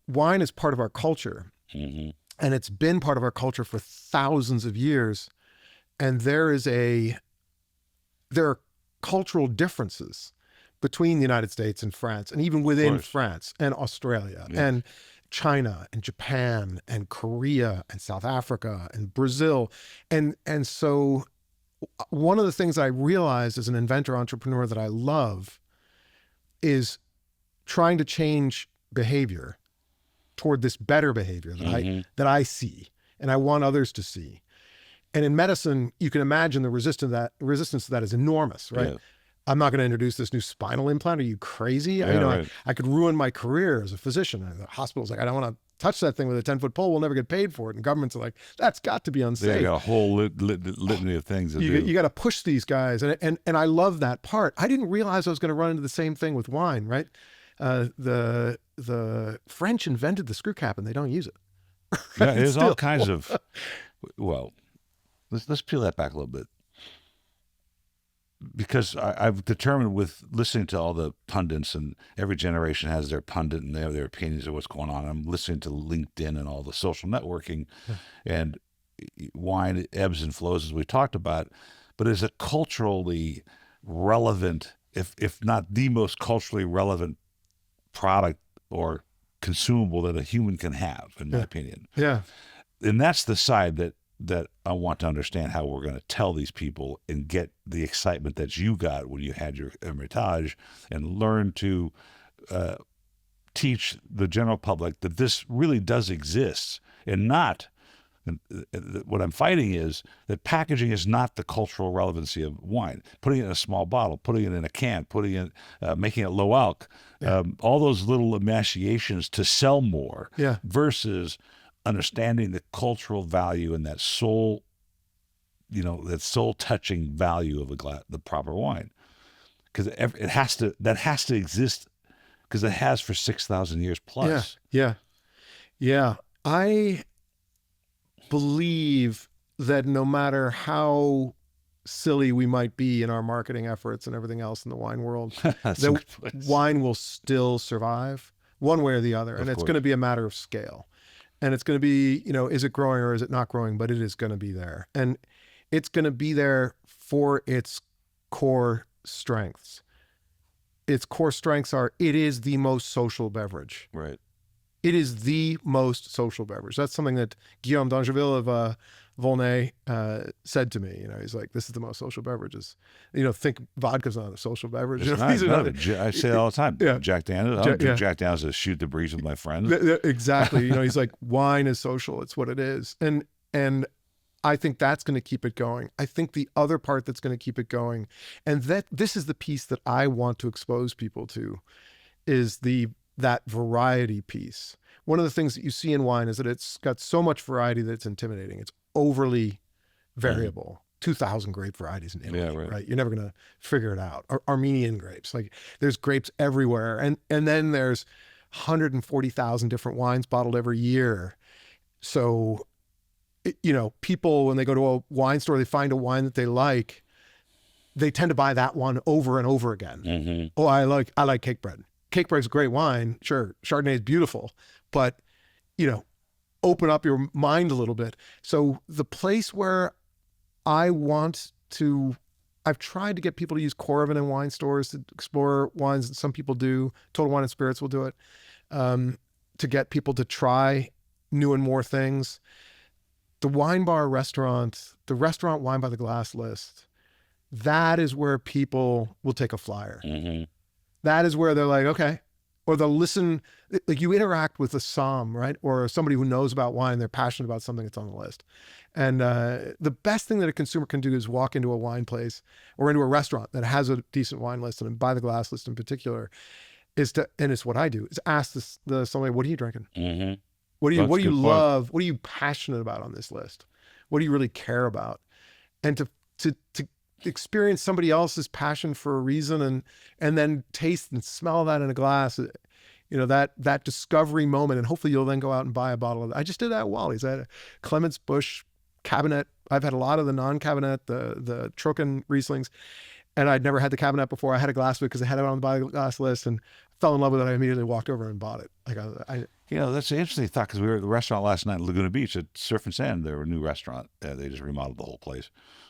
wine is part of our culture. Mm-hmm. And it's been part of our culture for thousands of years. And there are cultural differences between the United States and France, and even within France and Australia and China and Japan and Korea and South Africa and Brazil. And so one of the things I realized as an inventor entrepreneur that I love is trying to change behavior toward this better behavior that I see and I want others to see. And in medicine, you can imagine the resistance to that is enormous, right? Yeah. I'm not going to introduce this new spinal implant. Are you crazy? Yeah, I could ruin my career as a physician. And the hospital's like, I don't want to touch that thing with a 10-foot pole. We'll never get paid for it. And governments are like, that's got to be unsafe. They got a whole litany of things to do. You got to push these guys. And I love that part. I didn't realize I was going to run into the same thing with wine, right? The French invented the screw cap and they don't use it. Yeah, there's all kinds of, well, let's peel that back a little bit. Because I've determined with listening to all the pundits, and every generation has their pundit and they have their opinions of what's going on. I'm listening to LinkedIn and all the social networking, and wine ebbs and flows as we talked about, but is a culturally relevant, if not the most culturally relevant product or consumable that a human can have, in my opinion. Yeah. And that's the side that I want to understand how we're going to tell these people and get the excitement that you got when you had your Hermitage, and learn to teach the general public that this really does exist, and not, and what I'm fighting is that packaging is not the cultural relevancy of wine. Putting it in a small bottle, putting it in a can, putting it, making it low alc, all those little emaciations to sell more versus understanding the cultural value and that soul, that soul touching value of the proper wine, because that has to exist, because it has for 6,000 years plus. Yeah. I believe that no matter how silly we might be in our marketing efforts and everything else in the wine world, that wine will still survive one way or the other, and it's going to be a matter of scale. And it's going to be, is it growing or is it not growing? But it is going to be there. And it's going to be there for its core strengths. Its core strengths are, it is the most social beverage. Right. It is the most social beverage. That's something that Guillaume d'Angeville of Volnay said to me. He's like, this is the most social beverages. Think vodka's not a social beverage. I say it all the time. Jack Daniels. I don't drink Jack Daniels to shoot the breeze with my friends. Exactly. He's like, wine is social. It's what it is. And I think that's going to keep it going. I think the other part that's going to keep it going, and that this is the piece that I want to expose people to, is that variety piece. One of the things that you see in wine is that it's got so much variety that it's intimidating. It's overly variable. 2,000 grape varieties in Italy, right? You're never going to figure it out. Armenian grapes, like there's grapes everywhere. And then there's 140,000 different wines bottled every year. So, people, when they go to a wine store, they find a wine that they like, they tend to buy that one over and over again. Mm-hmm. Oh, I like Cake Bread. Cake Bread's great wine. Sure. Chardonnay is beautiful, but open up your mind a little bit. So the place where I've tried to get people to use Coravin in wine stores to explore wines. Some people do. Total Wine and Spirits will do it, to get people to try new and more things. The wine bar restaurant, the restaurant wine by the glass list, that is where people will take a flyer. Mm-hmm. That is where they're like, okay. Or they'll listen, like you interact with a somm, right? Or somebody who knows about wine, they're passionate about something that's on the list. And the best thing that a consumer can do is walk into a wine place or into a restaurant that has a decent wine list, and by the glass list in particular, and it's what I do, is ask somebody, what are you drinking? Mm-hmm. What do you love? Point. What are you passionate about on this list? What do you really care about? And to experience somebody else's passion for a reason, and then taste and smell that in a glass, that discovery moment, and hopefully you'll then go out and buy a bottle of it. I just did that at Wally's. I had a Clements Bush Cabernet. I've had a lot of the non-Cabernet, the Trocken Rieslings, and I'd never had the Cabernet before. I had a glass of it because I had it on the buy glass list, and fell in love with it. I immediately walked over and bought it. That's an interesting thought, because we were at the restaurant last night in Laguna Beach at Surf and Sand. They were a new restaurant. They just remodeled the whole place.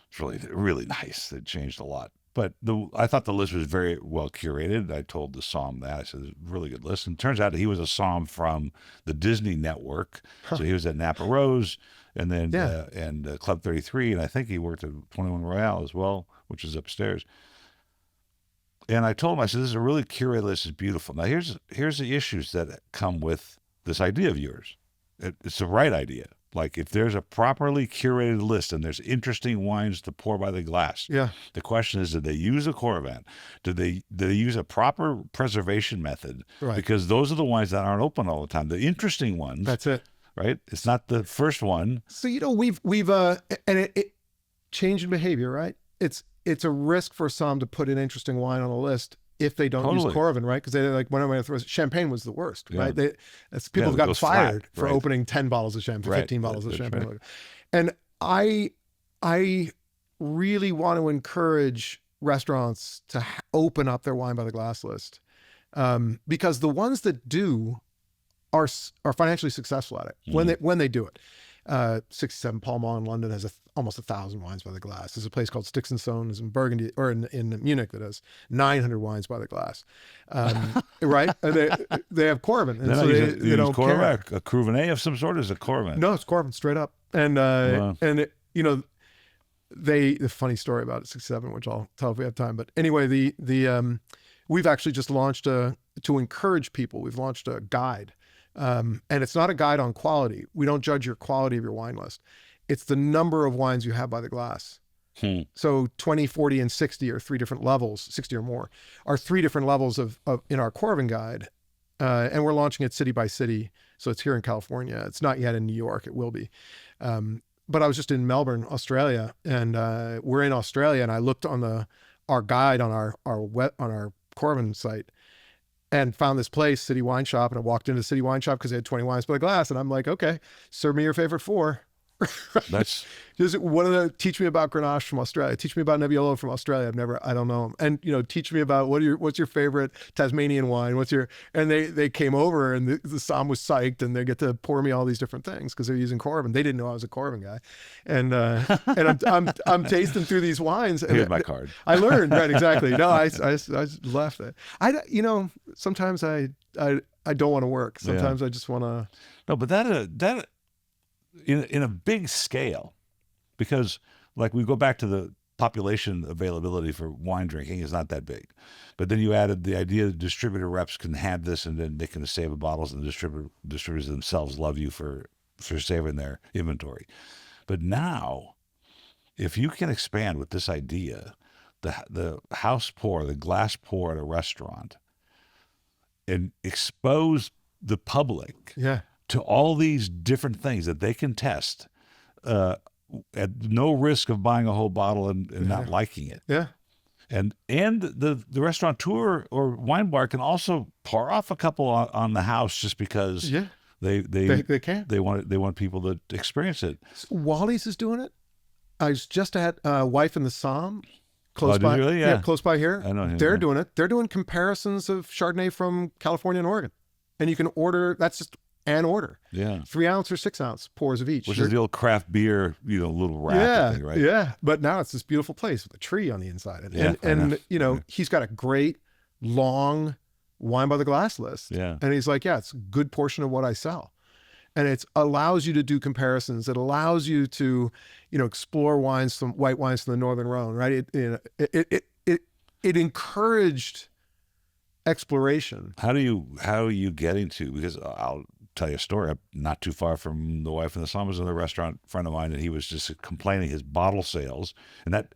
It's really, really nice. It changed a lot. But I thought the list was very well curated. I told the Somm that. I said, it's a really good list. And it turns out he was a Somm from the Disney network. So he was at Napa Rose and then Club 33. And I think he worked at 21 Royale as well, which is upstairs. And I told him, I said, this is a really curated list. It's beautiful. Now, here's the issues that come with this idea of yours. It's the right idea. Like if there's a properly curated list and there's interesting wines to pour by the glass, the question is, did they use a Coravin? Did they use a proper preservation method? Right. Because those are the wines that aren't open all the time. The interesting ones. That's it. Right. It's not the first one. So, we've and it change in behavior, right? It's a risk for some to put an interesting wine on a list if they don't use Coravin, right? Because they're like, when am I going to throw champagne was the worst, right? People have gotten fired for opening 10 bottles of champagne, 15 bottles of champagne. Right. And I really want to encourage restaurants to open up their wine by the glass list, because the ones that do are financially successful at it when they do it. 67 Pall Mall in London has almost 1,000 wines by the glass. There's a place called Sticks and Stones in Burgundy, or in Munich, that has 900 wines by the glass. Right? And they have Coravin, and so they don't care. A Cruvinet of some sort is a Coravin. No, it's Coravin straight up. And the funny story about 67, which I'll tell if we have time. But anyway, we've actually just launched to encourage people. We've launched a guide. And it's not a guide on quality. We don't judge your quality of your wine list. It's the number of wines you have by the glass. So 20, 40, and 60 are 3 different levels, 60 or more, are 3 different levels of in our Coravin guide. And we're launching it city by city. So it's here in California. It's not yet in New York. It will be. But I was just in Melbourne, Australia, and we're in Australia, and I looked on our guide on our Coravin site, and found this place, City Wine Shop, and I walked into City Wine Shop because they had 20 wines by the glass, and I'm like, okay, serve me your favorite 4. That's just teach me about Grenache from Australia. Teach me about Nebbiolo from Australia. I don't know them. And teach me about what's your favorite Tasmanian wine? And they came over, and the Somm was psyched, and they get to pour me all these different things because they're using Coravin. They didn't know I was a Coravin guy, and I'm tasting through these wines. And here's my card. I learned, right, exactly. No, I left it. Sometimes I don't want to work. Sometimes I just want to. No, but that. In a big scale, because like we go back to the population availability for wine drinking is not that big, but then you added the idea that distributor reps can have this, and then they can save the bottles, and the distributors themselves love you for saving their inventory. But now, if you can expand with this idea, the house pour, the glass pour at a restaurant, and expose the public to all these different things that they can test at no risk of buying a whole bottle and not liking it. Yeah. And the restaurateur or wine bar can also pour off a couple on the house just because they can. They want people to experience it. Wally's is doing it. I was just at Wife in the Somm. Close by. Really? Yeah. Close by here. I know him. They're doing it. They're doing comparisons of Chardonnay from California and Oregon. And you can order, that's just an order. Yeah. 3 ounce or 6 ounce pours of each. Which is the old craft beer, little wrap thing, right? Yeah. But now it's this beautiful place with a tree on the inside. And he's got a great long wine by the glass list. Yeah. And he's like, it's a good portion of what I sell. And it allows you to do comparisons. It allows you to, explore wines, white wines from the Northern Rhone, right? It encouraged exploration. How are you getting to? Because I'll tell you a story. I'm not too far from the Wife and the Somm. Was in a restaurant friend of mine, and he was just complaining his bottle sales, and that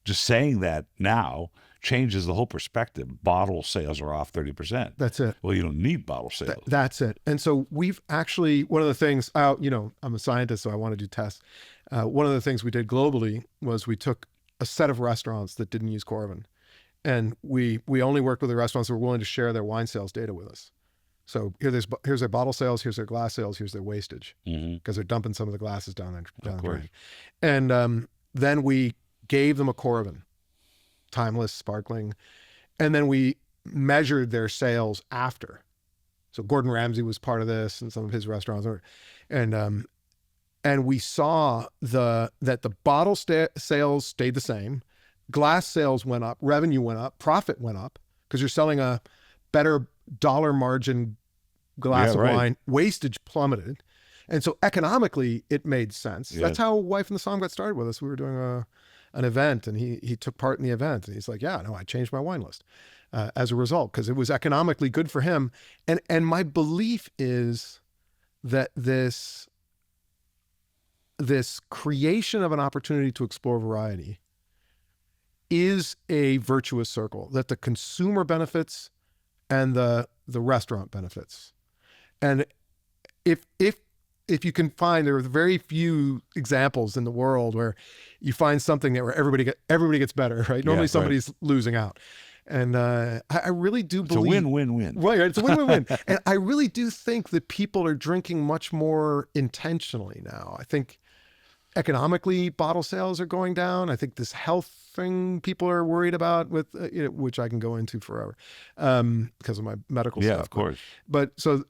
just saying that now changes the whole perspective. Bottle sales are off 30%. That's it. Well, you don't need bottle sales. That's it. And so we've actually, one of the things, I'm a scientist, so I want to do tests. One of the things we did globally was we took a set of restaurants that didn't use Coravin, and we only worked with the restaurants that were willing to share their wine sales data with us. So here's their bottle sales, here's their glass sales, here's their wastage, because they're dumping some of the glasses down the drain. And then we gave them a Coravin, timeless, sparkling, and then we measured their sales after. So Gordon Ramsay was part of this, and some of his restaurants were, and we saw that the bottle sales stayed the same, glass sales went up, revenue went up, profit went up because you're selling a better dollar margin glass of wine. Wastage plummeted. And so economically, it made sense. Yeah. That's how Wife and the Somm got started with us. We were doing an event, and he took part in the event. And he's like, yeah, no, I changed my wine list as a result because it was economically good for him. And my belief is that this creation of an opportunity to explore variety is a virtuous circle, that the consumer benefits and the restaurant benefits. And if you can find, there are very few examples in the world where you find something where everybody gets better, right? Normally somebody's losing out. And I really do believe it's a win-win-win. Right, it's a win-win-win. And I really do think that people are drinking much more intentionally now. I think economically, bottle sales are going down. I think this health thing people are worried about with, which I can go into forever because of my medical stuff. Yeah, of course. But so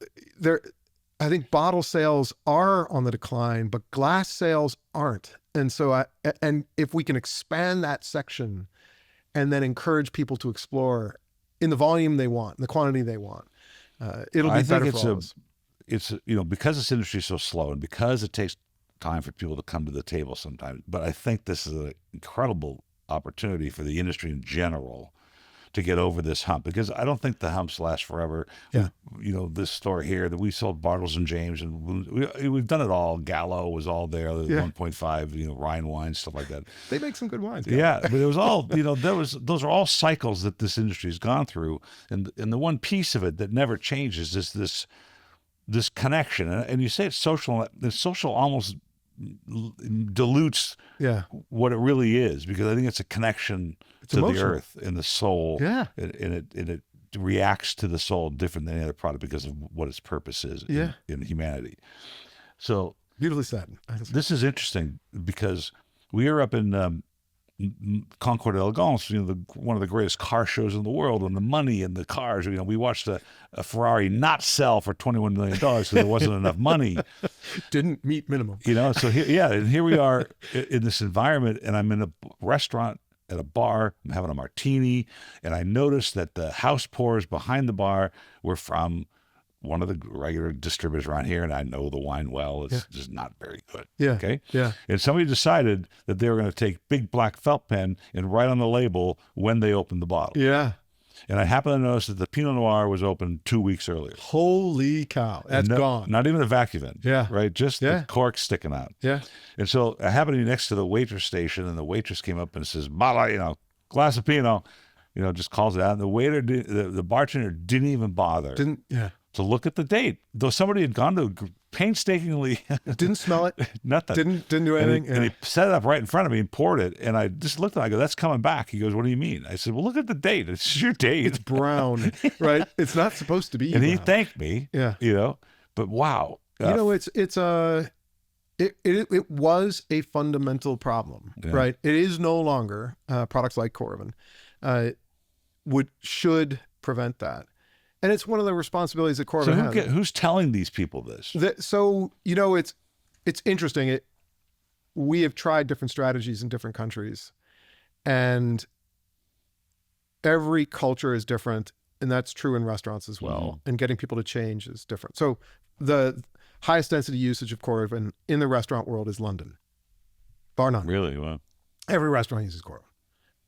I think bottle sales are on the decline, but glass sales aren't. And so and if we can expand that section and then encourage people to explore in the volume they want, in the quantity they want, it'll be better for all of us. It's, because this industry is so slow and because it takes time for people to come to the table sometimes, but I think this is an incredible opportunity for the industry in general to get over this hump, because I don't think the humps last forever. Yeah. This store here that we sold Bartles and James, and we've done it all. Gallo was all there, 1.5, Rhine wine, stuff like that. They make some good wines. Yeah, but it was all, those are all cycles that this industry has gone through. And the one piece of it that never changes is this connection. And you say it's social, the social almost dilutes what it really is, because I think it's a connection to emotional. The earth and the soul. Yeah. And it reacts to the soul different than any other product because of what its purpose is in humanity. So beautifully said. This is interesting because we are up in Concours d'Elegance, one of the greatest car shows in the world, and the money in the cars. We watched a Ferrari not sell for $21 million because there wasn't enough money. Didn't meet minimum. So here we are in this environment, and I'm in a restaurant at a bar. I'm having a martini, and I noticed that the house pours behind the bar were from one of the regular distributors around here, and I know the wine well. It's just not very good. Yeah. Okay. Yeah. And somebody decided that they were going to take big black felt pen and write on the label when they opened the bottle. Yeah. And I happened to notice that the Pinot Noir was opened 2 weeks earlier. Holy cow. That's gone. Not even a vacuum in. Yeah. Right? Just the cork sticking out. Yeah. And so I happened to be next to the waitress station, and the waitress came up and says, "Bala, glass of Pinot," just calls it out. And the waiter, the bartender didn't even bother to look at the date, though somebody had gone to painstakingly. Didn't smell it. Nothing. Didn't do anything. And he set it up right in front of me and poured it. And I just looked at it. I go, "That's coming back." He goes, "What do you mean?" I said, "Well, look at the date. It's your date. It's brown, right? It's not supposed to be." And brown. he thanked me. Yeah. But wow. It was a fundamental problem, right? It is no longer products like Coravin should prevent that. And it's one of the responsibilities that Coravin has. Who's telling these people this? It's interesting. We have tried different strategies in different countries, and every culture is different, and that's true in restaurants as well. Mm-hmm. And getting people to change is different. So the highest density usage of Coravin in the restaurant world is London, bar none. Really? Wow. Every restaurant uses Coravin.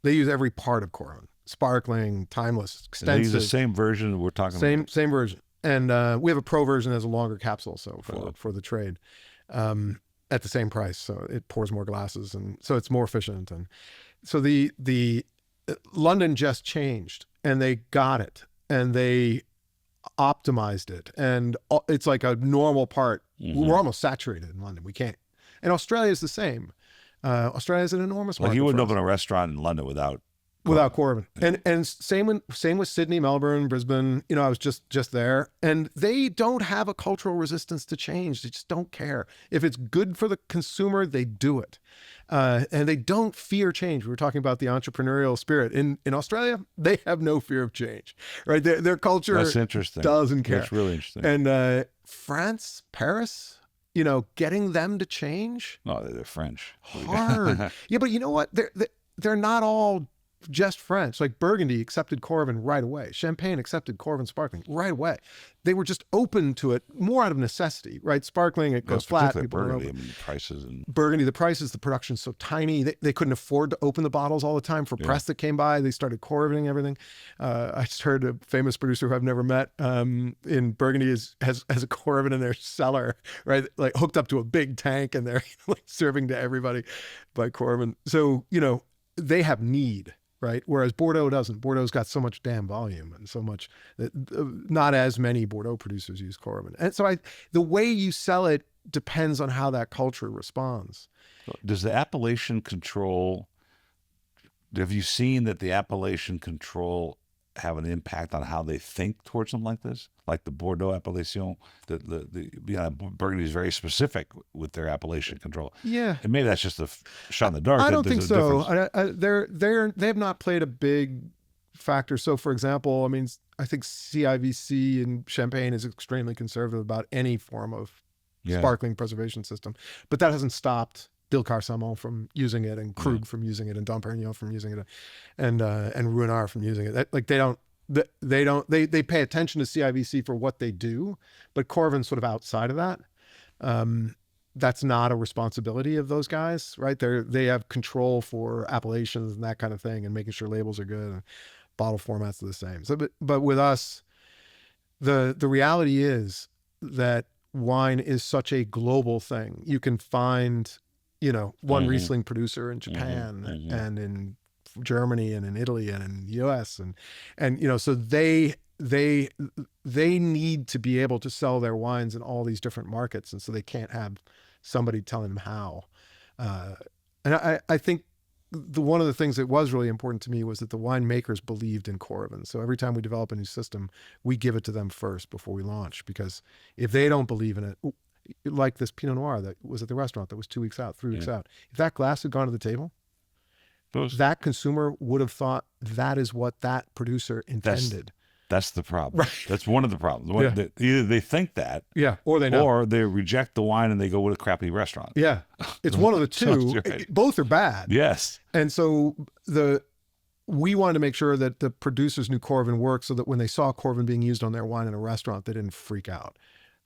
They use every part of Coravin. Sparkling, timeless, extensive. And they use the same version we're talking about. Same version. And we have a pro version that has a longer capsule, so for the trade, at the same price. So it pours more glasses, and so it's more efficient. And so the London just changed, and they got it, and they optimized it, and it's like a normal part. Mm-hmm. We're almost saturated in London. We can't. And Australia is the same. Australia is an enormous market. Like you wouldn't open a restaurant in London without Coravin. And same with Sydney, Melbourne, Brisbane. I was just there, and they don't have a cultural resistance to change. They just don't care. If it's good for the consumer, they do it, and they don't fear change. We were talking about the entrepreneurial spirit in Australia. They have no fear of change, right? Their culture That's interesting. Doesn't care. That's really interesting. And France, Paris, getting them to change. Oh, they're French. Hard. Yeah, but you know what? they're not all just French. Like Burgundy accepted Coravin right away. Champagne accepted Coravin sparkling right away. They were just open to it more out of necessity, right? Sparkling, it goes flat. Particularly People don't Burgundy. I open. mean, the prices and Burgundy, the prices, the production's so tiny. They couldn't afford to open the bottles all the time for press that came by. They started Coravining everything. I just heard a famous producer who I've never met in Burgundy has a Coravin in their cellar, right? Like hooked up to a big tank, and they're like serving to everybody by Coravin. So, they have need. Right. Whereas Bordeaux doesn't. Bordeaux's got so much damn volume and so much that not as many Bordeaux producers use Coravin. And so the way you sell it depends on how that culture responds. Does the appellation control, have you seen that the appellation control have an impact on how they think towards something like this? Like the Bordeaux appellation, Burgundy is very specific with their appellation control. Yeah. And maybe that's just a shot in the dark. I don't think so. They have not played a big factor. So for example, I mean, I think CIVC in Champagne is extremely conservative about any form of sparkling preservation system, but that hasn't stopped Bilcar-Samon from using it, and Krug from using it, and Dom Perignon from using it, and Ruinart from using it. They pay attention to CIVC for what they do, but Coravin's sort of outside of that. That's not a responsibility of those guys, right? They have control for appellations and that kind of thing, and making sure labels are good and bottle formats are the same. So, but with us, the reality is that wine is such a global thing. You can find, one Riesling producer in Japan and in Germany and in Italy and in the US and so they need to be able to sell their wines in all these different markets, and so they can't have somebody telling them how. And I think one of the things that was really important to me was that the winemakers believed in Coravin. So every time we develop a new system, we give it to them first before we launch, because if they don't believe in it, like this Pinot Noir that was at the restaurant that was 2 weeks out, 3 weeks out, if that glass had gone to the table, that consumer would have thought that is what that producer intended. That's the problem. Right. That's one of the problems. Either they think that, or they know, or they reject the wine and they go with a crappy restaurant. Yeah, it's one of the two. Right. Both are bad. Yes. And so we wanted to make sure that the producers knew Coravin worked, so that when they saw Coravin being used on their wine in a restaurant, they didn't freak out,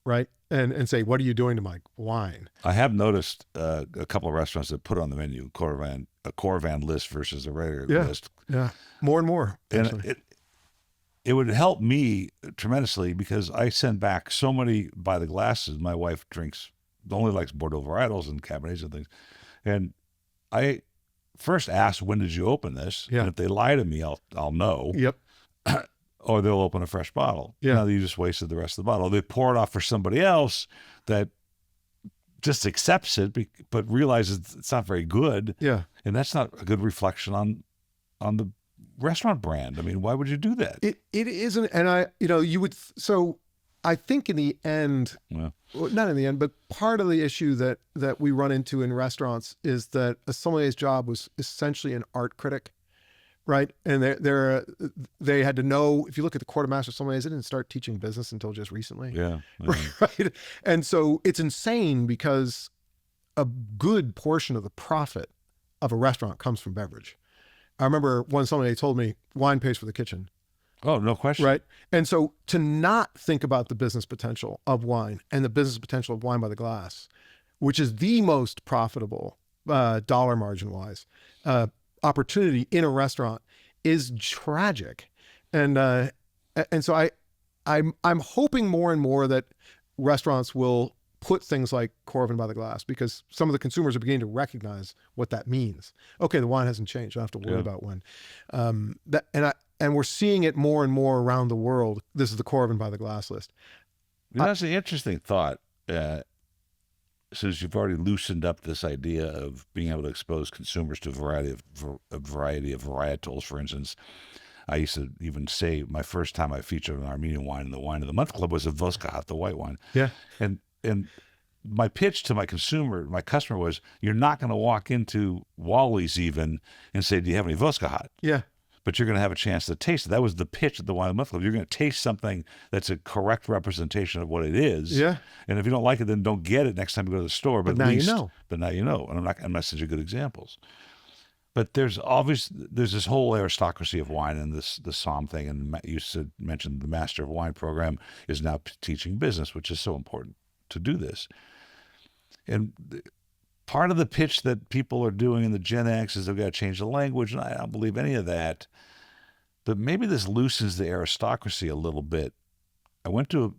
right? And say, "What are you doing to my wine?" I have noticed a couple of restaurants that put on the menu a Coravin list versus a regular list. Yeah, more and more. And it would help me tremendously, because I send back so many by the glasses. My wife only likes Bordeaux varietals and Cabernets and things. And I first ask, when did you open this? Yeah. And if they lie to me, I'll know. Yep. Or they'll open a fresh bottle. Yeah. Now you just wasted the rest of the bottle. They pour it off for somebody else that just accepts it, but realizes it's not very good. Yeah. And that's not a good reflection on the restaurant brand. I mean, why would you do that? It isn't. And you would, so I think in the end, well, not in the end, but part of the issue that we run into in restaurants is that a sommelier's job was essentially an art critic, right? And they had to know, if you look at the quartermaster sommeliers, they didn't start teaching business until just recently. Yeah. Right. And so it's insane, because a good portion of the profit of a restaurant comes from beverage. I remember one sommelier told me, wine pays for the kitchen. Oh, no question. Right. And so to not think about the business potential of wine and the business potential of wine by the glass, which is the most profitable dollar margin wise opportunity in a restaurant, is tragic. And so I'm hoping more and more that restaurants will put things like Coravin by the glass, because some of the consumers are beginning to recognize what that means. Okay, the wine hasn't changed. I don't have to worry about when. And we're seeing it more and more around the world. This is the Coravin by the glass list. That's an interesting thought. Since you've already loosened up this idea of being able to expose consumers to a variety of varietals, for instance, I used to even say my first time I featured an Armenian wine in the Wine of the Month Club was a Voskahat, the white wine. Yeah. And my pitch to my customer was, you're not going to walk into Wally's even and say, do you have any Voskahat? Yeah. But you're going to have a chance to taste it. That was the pitch at the Wine of the Month Club. You're going to taste something that's a correct representation of what it is. Yeah. And if you don't like it, then don't get it next time you go to the store. But now you know. But now you know. And I'm not such a good examples. But there's this whole aristocracy of wine and the Somm thing. And you mentioned the Master of Wine program is now teaching business, which is so important to do this. And part of the pitch that people are doing in the Gen X is they've got to change the language, and I don't believe any of that. But maybe this loosens the aristocracy a little bit. I went to a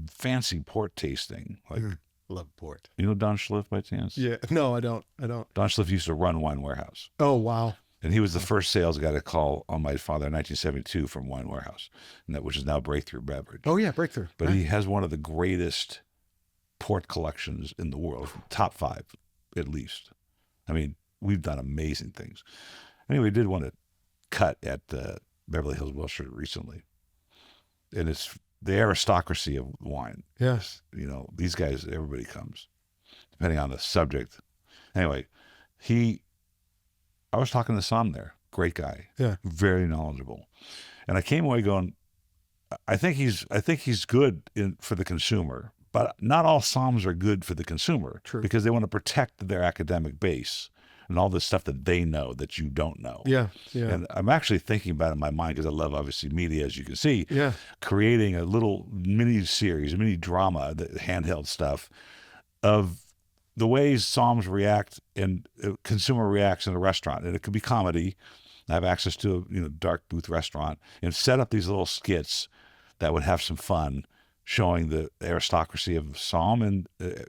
fancy port tasting. Like, Love port. you know Don Schliff by chance? Yeah. No, I don't. Don Schliff used to run Wine Warehouse. Oh, wow. And he was the first sales guy to call on my father in 1972 from Wine Warehouse, which is now Breakthrough Beverage. Oh, yeah, Breakthrough. But he has one of the greatest port collections in the world, top 5 at least. I mean, we've done amazing things. Anyway, we did want to cut at Beverly Hills Wilshire recently. And it's the aristocracy of wine. Yes. You know, these guys, everybody comes, depending on the subject. Anyway, I was talking to Somm there. Great guy. Yeah. Very knowledgeable. And I came away going, I think he's good for the consumer, but not all Somms are good for the consumer. True. Because they want to protect their academic base and all the stuff that they know that you don't know. Yeah. Yeah. And I'm actually thinking about it in my mind, because I love, obviously, media, as you can see. Yeah. Creating a little mini series, a mini drama, the handheld stuff of the ways Somms react and consumer reacts in a restaurant. And it could be comedy. I have access to a dark booth restaurant, and set up these little skits that would have some fun, showing the aristocracy of Somm and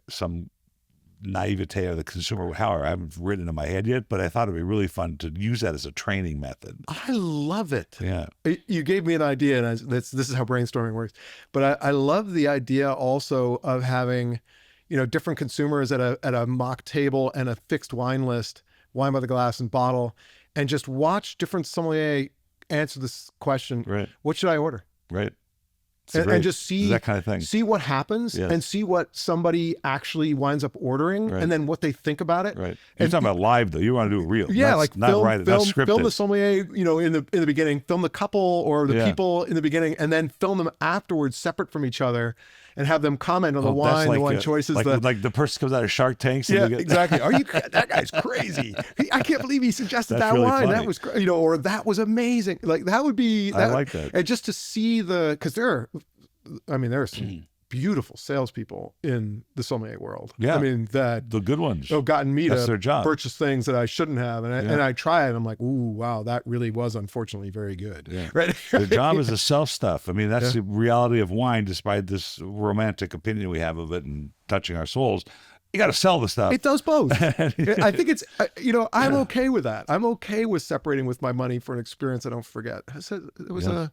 some naivete of the consumer. However, I haven't written it in my head yet, but I thought it'd be really fun to use that as a training method. I love it. Yeah. You gave me an idea, and this is how brainstorming works. But I love the idea also of having, different consumers at a mock table and a fixed wine list, wine by the glass and bottle, and just watch different sommelier answer this question. Right. What should I order? Right. And just see that kind of thing. See what happens, Yes. and see what somebody actually winds up ordering, Right. and then what they think about it. Right. You're talking about live, though. You want to do it real. Yeah, not film, write it, not scripted. film the sommelier, in the beginning, film the couple or the people in the beginning, and then film them afterwards, separate from each other, and have them comment on the wine, the wine choices. Like the person comes out of Shark Tanks. Yeah, exactly. Are you? That guy's crazy. I can't believe he suggested that really wine. funny. That was, or that was amazing. Like that would be. I like that. And just to see because there are some beautiful salespeople in the sommelier world. Yeah. I mean, that The good ones. have gotten me That's to their job. purchase things that I shouldn't have. And I try it. And I'm like, ooh, wow, that really was unfortunately very good. Yeah. Right. Their job is to sell stuff. I mean, that's the reality of wine, despite this romantic opinion we have of it and touching our souls. You got to sell the stuff. It does both. I think it's, I'm okay with that. I'm okay with separating with my money for an experience I don't forget. It was a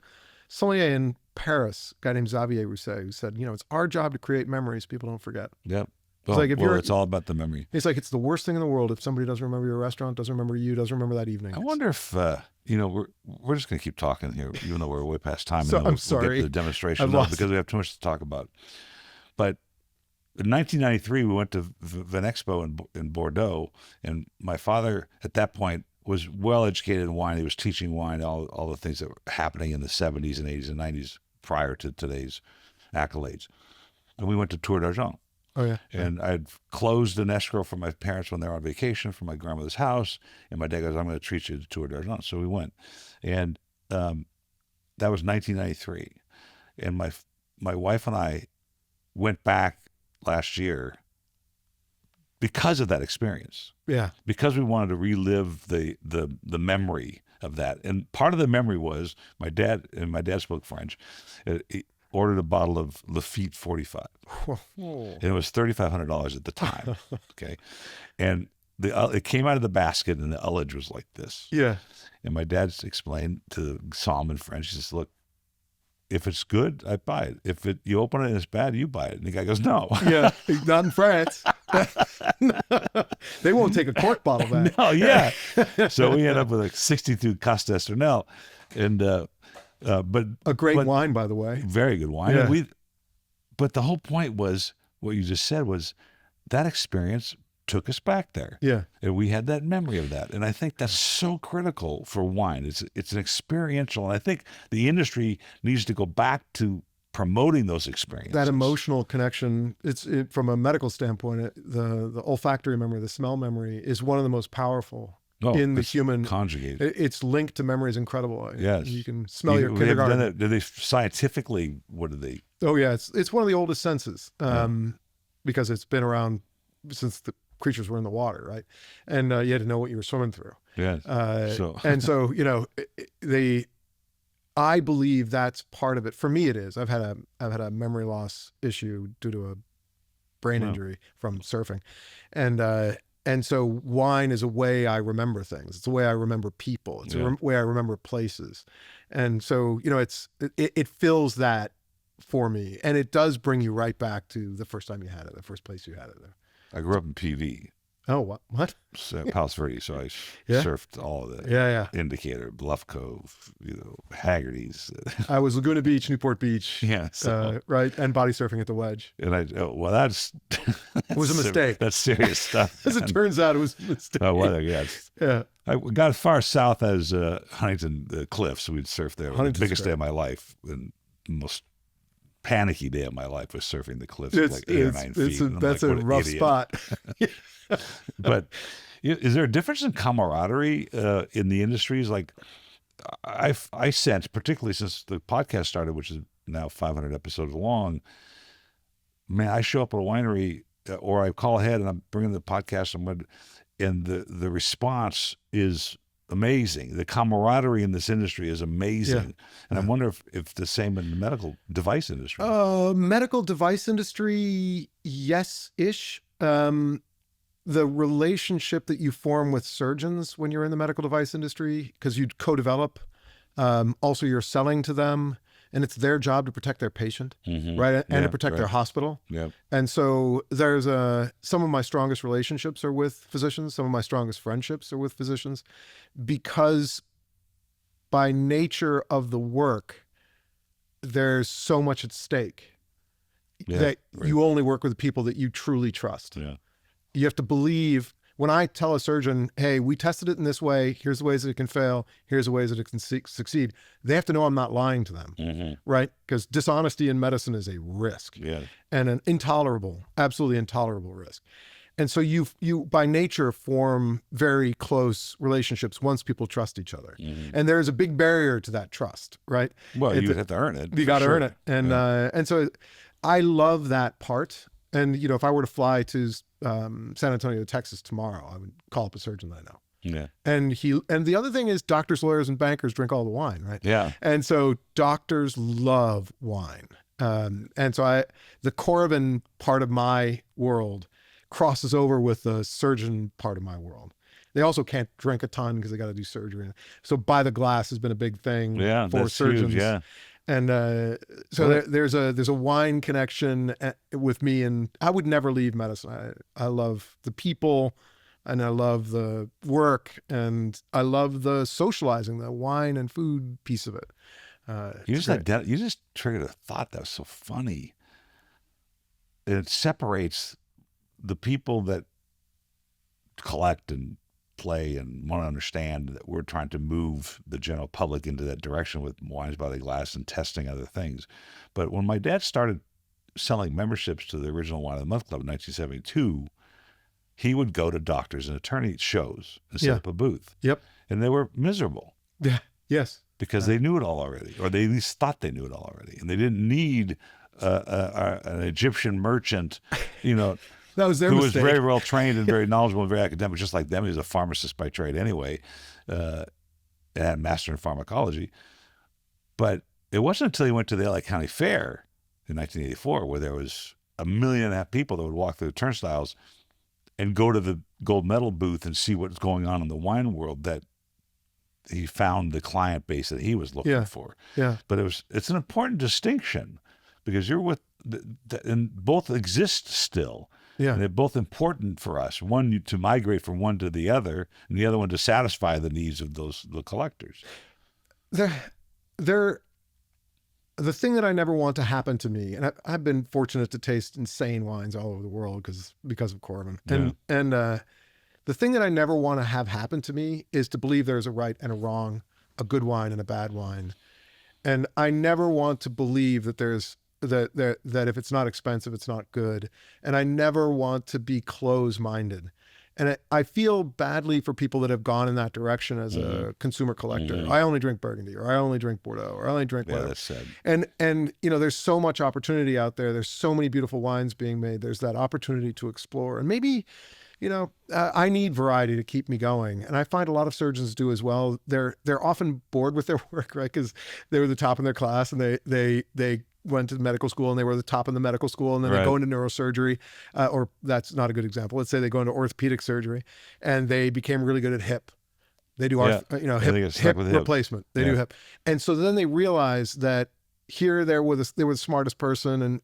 sommelier in Paris, a guy named Xavier Rousset, who said, it's our job to create memories people don't forget. Yep. It's like it's all about the memory. It's like it's the worst thing in the world if somebody doesn't remember your restaurant, doesn't remember you, doesn't remember that evening. I wonder if we're just going to keep talking here, even though we're way past time. So, and I'm we'll sorry. get to the demonstration I've lost because we have too much to talk about. But in 1993, we went to Vinexpo in Bordeaux, and my father at that point was well educated in wine. He was teaching wine, all the things that were happening in the 70s and 80s and 90s prior to today's accolades. And we went to Tour d'Argent. Oh, yeah. And I'd closed an escrow for my parents when they were on vacation from my grandmother's house. And my dad goes, I'm going to treat you to Tour d'Argent. So we went. And that was 1993. And my wife and I went back last year because of that experience. Yeah. Because we wanted to relive the memory of that. And part of the memory was my dad spoke French. He ordered a bottle of Lafite 45. And it was $3,500 at the time. Okay. And it came out of the basket and the ullage was like this. Yeah. And my dad explained to Somm in French, he says, look, if it's good, I buy it. If you open it and it's bad, you buy it. And the guy goes, no. Yeah, not in France. They won't take a cork bottle back. No, yeah. So we end up with a 62 Costa Esternel. And, but a great wine, by the way. Very good wine. Yeah. And but the whole point was, what you just said was that experience took us back there. Yeah. And we had that memory of that. And I think that's so critical for wine. It's an experiential. And I think the industry needs to go back to promoting those experiences. That emotional connection, from a medical standpoint, the olfactory memory, the smell memory is one of the most powerful in the it's human. conjugated. It's linked to memory is incredible. Yes. You can smell your They've kindergarten. done it. Do they scientifically? What do they? Oh yeah, it's one of the oldest senses, because it's been around since the creatures were in the water, right? And you had to know what you were swimming through. Yes. And so I believe that's part of it. For me, it is. I've had a memory loss issue due to a brain injury from surfing, and so wine is a way I remember things. It's a way I remember people. It's a way I remember places, and so it fills that for me, and it does bring you right back to the first time you had it, the first place you had it. I grew up in PV. Oh, what? So, Palos Verdes, so I Yeah. surfed all of the Indicator, Bluff Cove, Haggerty's. I was Laguna Beach, Newport Beach, right, and body surfing at the Wedge. And that's It was a mistake. That's serious stuff. As it turns out, it was a mistake. Oh, well, yes. Yeah. I got as far south as Huntington Cliffs. We'd surf there. The biggest day of my life, and most panicky day of my life was surfing the cliffs at like 8 or 9 feet. That's a rough spot. But is there a difference in camaraderie in the industries? Like I sense, particularly since the podcast started, which is now 500 episodes long, man, I show up at a winery or I call ahead and I'm bringing the podcast and the response is amazing. The camaraderie in this industry is amazing. And I wonder if the same in the medical device industry. Medical device industry, yes-ish. The relationship that you form with surgeons when you're in the medical device industry, because you co-develop, also you're selling to them, and it's their job to protect their patient, right? And to protect their hospital. Yeah. And so there's some of my strongest relationships are with physicians. Some of my strongest friendships are with physicians, because by nature of the work, there's so much at stake that you only work with people that you truly trust. Yeah. You have to believe. When I tell a surgeon, hey, we tested it in this way, here's the ways that it can fail, here's the ways that it can succeed, they have to know I'm not lying to them, right? Because dishonesty in medicine is a risk, and an absolutely intolerable risk. And so you by nature form very close relationships once people trust each other. And there's a big barrier to that trust, right? Well, you have to earn it. You got to earn it. And so I love that part. And, if I were to fly to San Antonio, Texas tomorrow, I would call up a surgeon that I know. Yeah. And the other thing is doctors, lawyers, and bankers drink all the wine, right? Yeah. And so doctors love wine. And so the Coravin part of my world crosses over with the surgeon part of my world. They also can't drink a ton because they got to do surgery. So by the glass has been a big thing for surgeons. Huge, yeah. And so there's a wine connection with me, and I would never leave medicine. I love the people, and I love the work, and I love the socializing, the wine and food piece of it. You just triggered a thought that was so funny. It separates the people that collect and play and want to understand that we're trying to move the general public into that direction with wines by the glass and testing other things. But when my dad started selling memberships to the original Wine of the Month Club in 1972, he would go to doctors and attorney shows and set up a booth. Yep. And they were miserable. Yeah. Yes. Because they knew it all already, or they at least thought they knew it all already. And they didn't need an Egyptian merchant, That was their who mistake. was very well trained and very knowledgeable and very academic, just like them. He was a pharmacist by trade anyway, and a master in pharmacology. But it wasn't until he went to the LA County Fair in 1984, where there was 1.5 million people that would walk through the turnstiles and go to the gold medal booth and see what's going on in the wine world, that he found the client base that he was looking for. Yeah. But it's an important distinction, because you're with, and both exist still. Yeah. And they're both important for us. One to migrate from one to the other, and the other one to satisfy the needs of the collectors. The thing that I never want to happen to me, and I've been fortunate to taste insane wines all over the world because of Coravin. And the thing that I never want to have happen to me is to believe there's a right and a wrong, a good wine and a bad wine. And I never want to believe that there's that if it's not expensive, it's not good. And I never want to be close-minded. And I feel badly for people that have gone in that direction as a consumer collector. I only drink Burgundy, or I only drink Bordeaux, or I only drink whatever. That's sad. And you know, there's so much opportunity out there. There's so many beautiful wines being made. There's that opportunity to explore. And maybe, you know, I need variety to keep me going. And I find a lot of surgeons do as well. They're often bored with their work, right? Because they were the top in their class, and they went to medical school and they were the top in the medical school, and then they go into neurosurgery, or that's not a good example. Let's say they go into orthopedic surgery and they became really good at hip. They do hip replacement. They do hip. And so then they realize that here they were the smartest person, and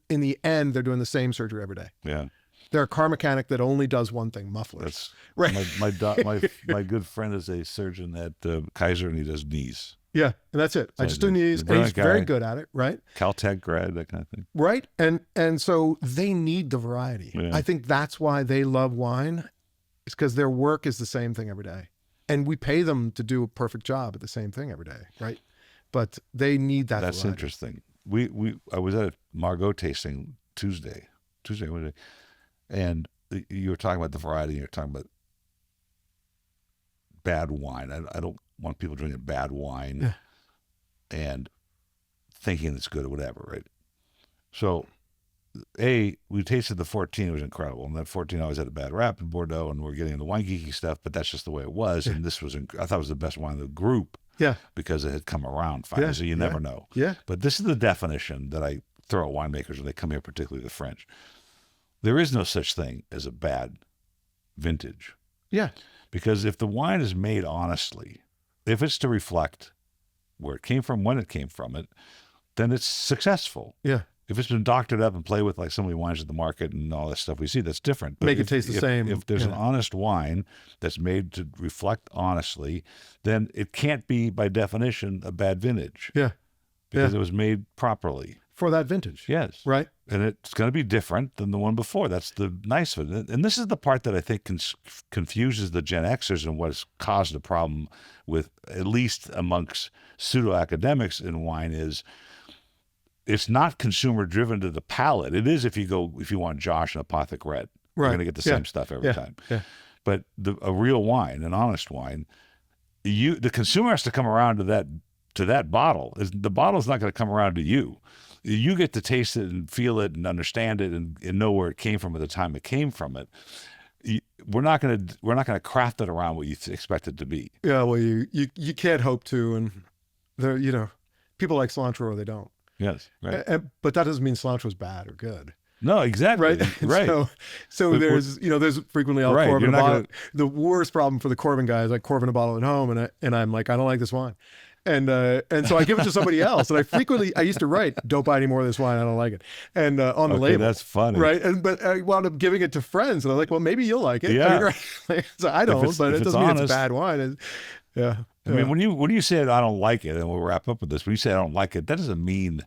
in the end they're doing the same surgery every day. Yeah. They're a car mechanic that only does one thing, mufflers. That's right. My good friend is a surgeon at Kaiser, and he does knees. Yeah, and that's it. I just do knees, and he's very good at it, right? Caltech grad, that kind of thing. Right, and so they need the variety. Yeah. I think that's why they love wine, is because their work is the same thing every day, and we pay them to do a perfect job at the same thing every day, right? But they need that. That's variety. Interesting. I was at a Margaux tasting Tuesday, Wednesday, and you were talking about the variety. You're talking about bad wine. I don't want people drinking bad wine and thinking it's good or whatever, right? So, we tasted the 14. It was incredible. And that 14 always had a bad rap in Bordeaux, and we're getting into wine geeky stuff, but that's just the way it was. And this was, I thought it was the best wine of the group because it had come around finally, so you never know. Yeah. But this is the definition that I throw at winemakers when they come here, particularly the French. There is no such thing as a bad vintage. Yeah. Because if the wine is made honestly, if it's to reflect where it came from, when it came from it, then it's successful. Yeah. If it's been doctored up and played with like so many wines at the market and all that stuff we see, that's different. But Make it taste the same. If there's an honest wine that's made to reflect honestly, then it can't be by definition a bad vintage. Yeah. Because it was made properly. For that vintage. Yes. Right. And it's going to be different than the one before. That's the nice of it. And this is the part that I think confuses the Gen Xers and what has caused a problem with, at least amongst pseudo-academics in wine, is it's not consumer driven to the palate. It is if you want Josh and Apothic Red. You're going to get the same stuff every time. Yeah. But a real wine, an honest wine, the consumer has to come around to that bottle. The bottle's not going to come around to you. You get to taste it and feel it and understand it and know where it came from at the time it came from it. We're not going to craft it around what you expect it to be. Yeah, well, you can't hope to, and there, people like cilantro or they don't. Yes, right. But that doesn't mean cilantro is bad or good. No, exactly. Right. So there's frequently I'll Coravin a bottle. The worst problem for the Coravin guy is like Coravin a bottle at home, and I'm like, I don't like this wine. And so I give it to somebody else. And I used to write, don't buy any more of this wine, I don't like it. And on the label. That's funny. Right. But I wound up giving it to friends. And I'm like, well, maybe you'll like it. Yeah. So I don't, but it doesn't mean it's bad wine. I mean, when you say I don't like it, and we'll wrap up with this, when you say I don't like it, that doesn't mean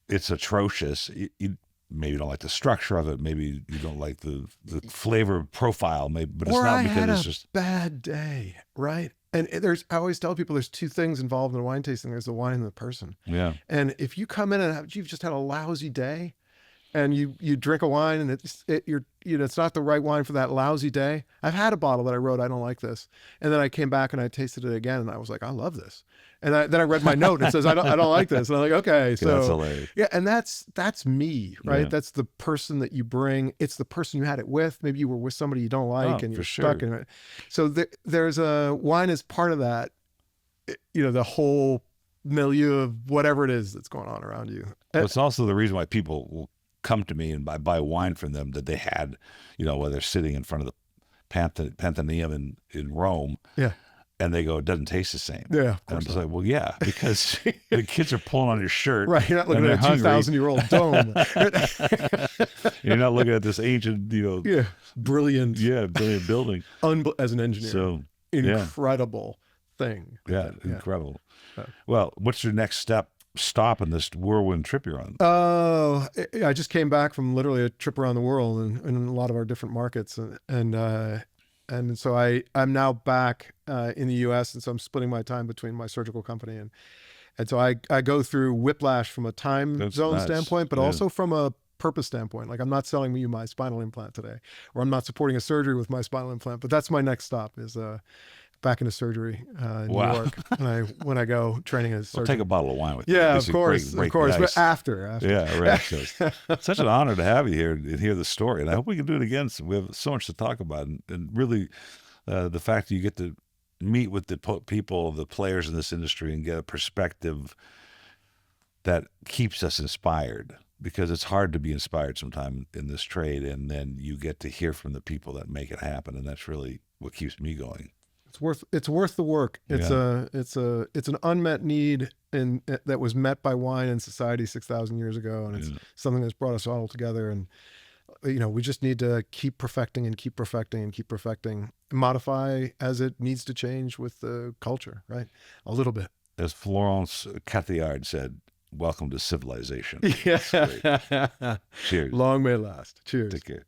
it's atrocious. You maybe don't like the structure of it. Maybe you don't like the flavor profile. Maybe, but it's not because it's just bad day, right? And I always tell people there's two things involved in a wine tasting. There's the wine and the person. Yeah. And if you come in and you've just had a lousy day, and you drink a wine and it's not the right wine for that lousy day. I've had a bottle that I wrote, I don't like this, and then I came back and I tasted it again, and I was like, I love this. And then I read my note and it says I don't like this, and I'm like, okay, so that's hilarious. Yeah, and that's me, right? Yeah. That's the person that you bring. It's the person you had it with. Maybe you were with somebody you don't like, and you're stuck in it. So there's a wine as part of that. The whole milieu of whatever it is that's going on around you. Well, it's also the reason why people will come to me and buy wine from them that they had, while they're sitting in front of the Pantheon in Rome. Yeah. And they go, it doesn't taste the same. Yeah. And I'm just like, well, yeah, because the kids are pulling on your shirt. Right. You're not looking at a 2,000-year-old dome. You're not looking at this ancient, brilliant. Yeah, brilliant building. As an engineer. So incredible thing. Yeah, incredible. Well, what's your next stop in this whirlwind trip you're on? I just came back from literally a trip around the world and in a lot of our different markets, and so I'm now back in the U.S., and so I'm splitting my time between my surgical company and so I go through whiplash from a time zone standpoint, but also from a purpose standpoint. Like, I'm not selling you my spinal implant today, or I'm not supporting a surgery with my spinal implant, but that's my next stop is back into surgery in New Wow. York when I go training as a We'll surgeon. take a bottle of wine with you. Yeah, It's of a course, break of course. the ice. But after. Yeah, right. So it's such an honor to have you here and hear the story. And I hope we can do it again. So we have so much to talk about. And really, the fact that you get to meet with the people, the players in this industry, and get a perspective that keeps us inspired, because it's hard to be inspired sometime in this trade. And then you get to hear from the people that make it happen. And that's really what keeps me going. It's worth the work. It's an unmet need that was met by wine in society 6,000 years ago, and it's something that's brought us all together. And we just need to keep perfecting and keep perfecting and keep perfecting, modify as it needs to change with the culture, right? A little bit. As Florence Catillard said, "Welcome to civilization." Yeah. Cheers. Long may it last. Cheers. Take care.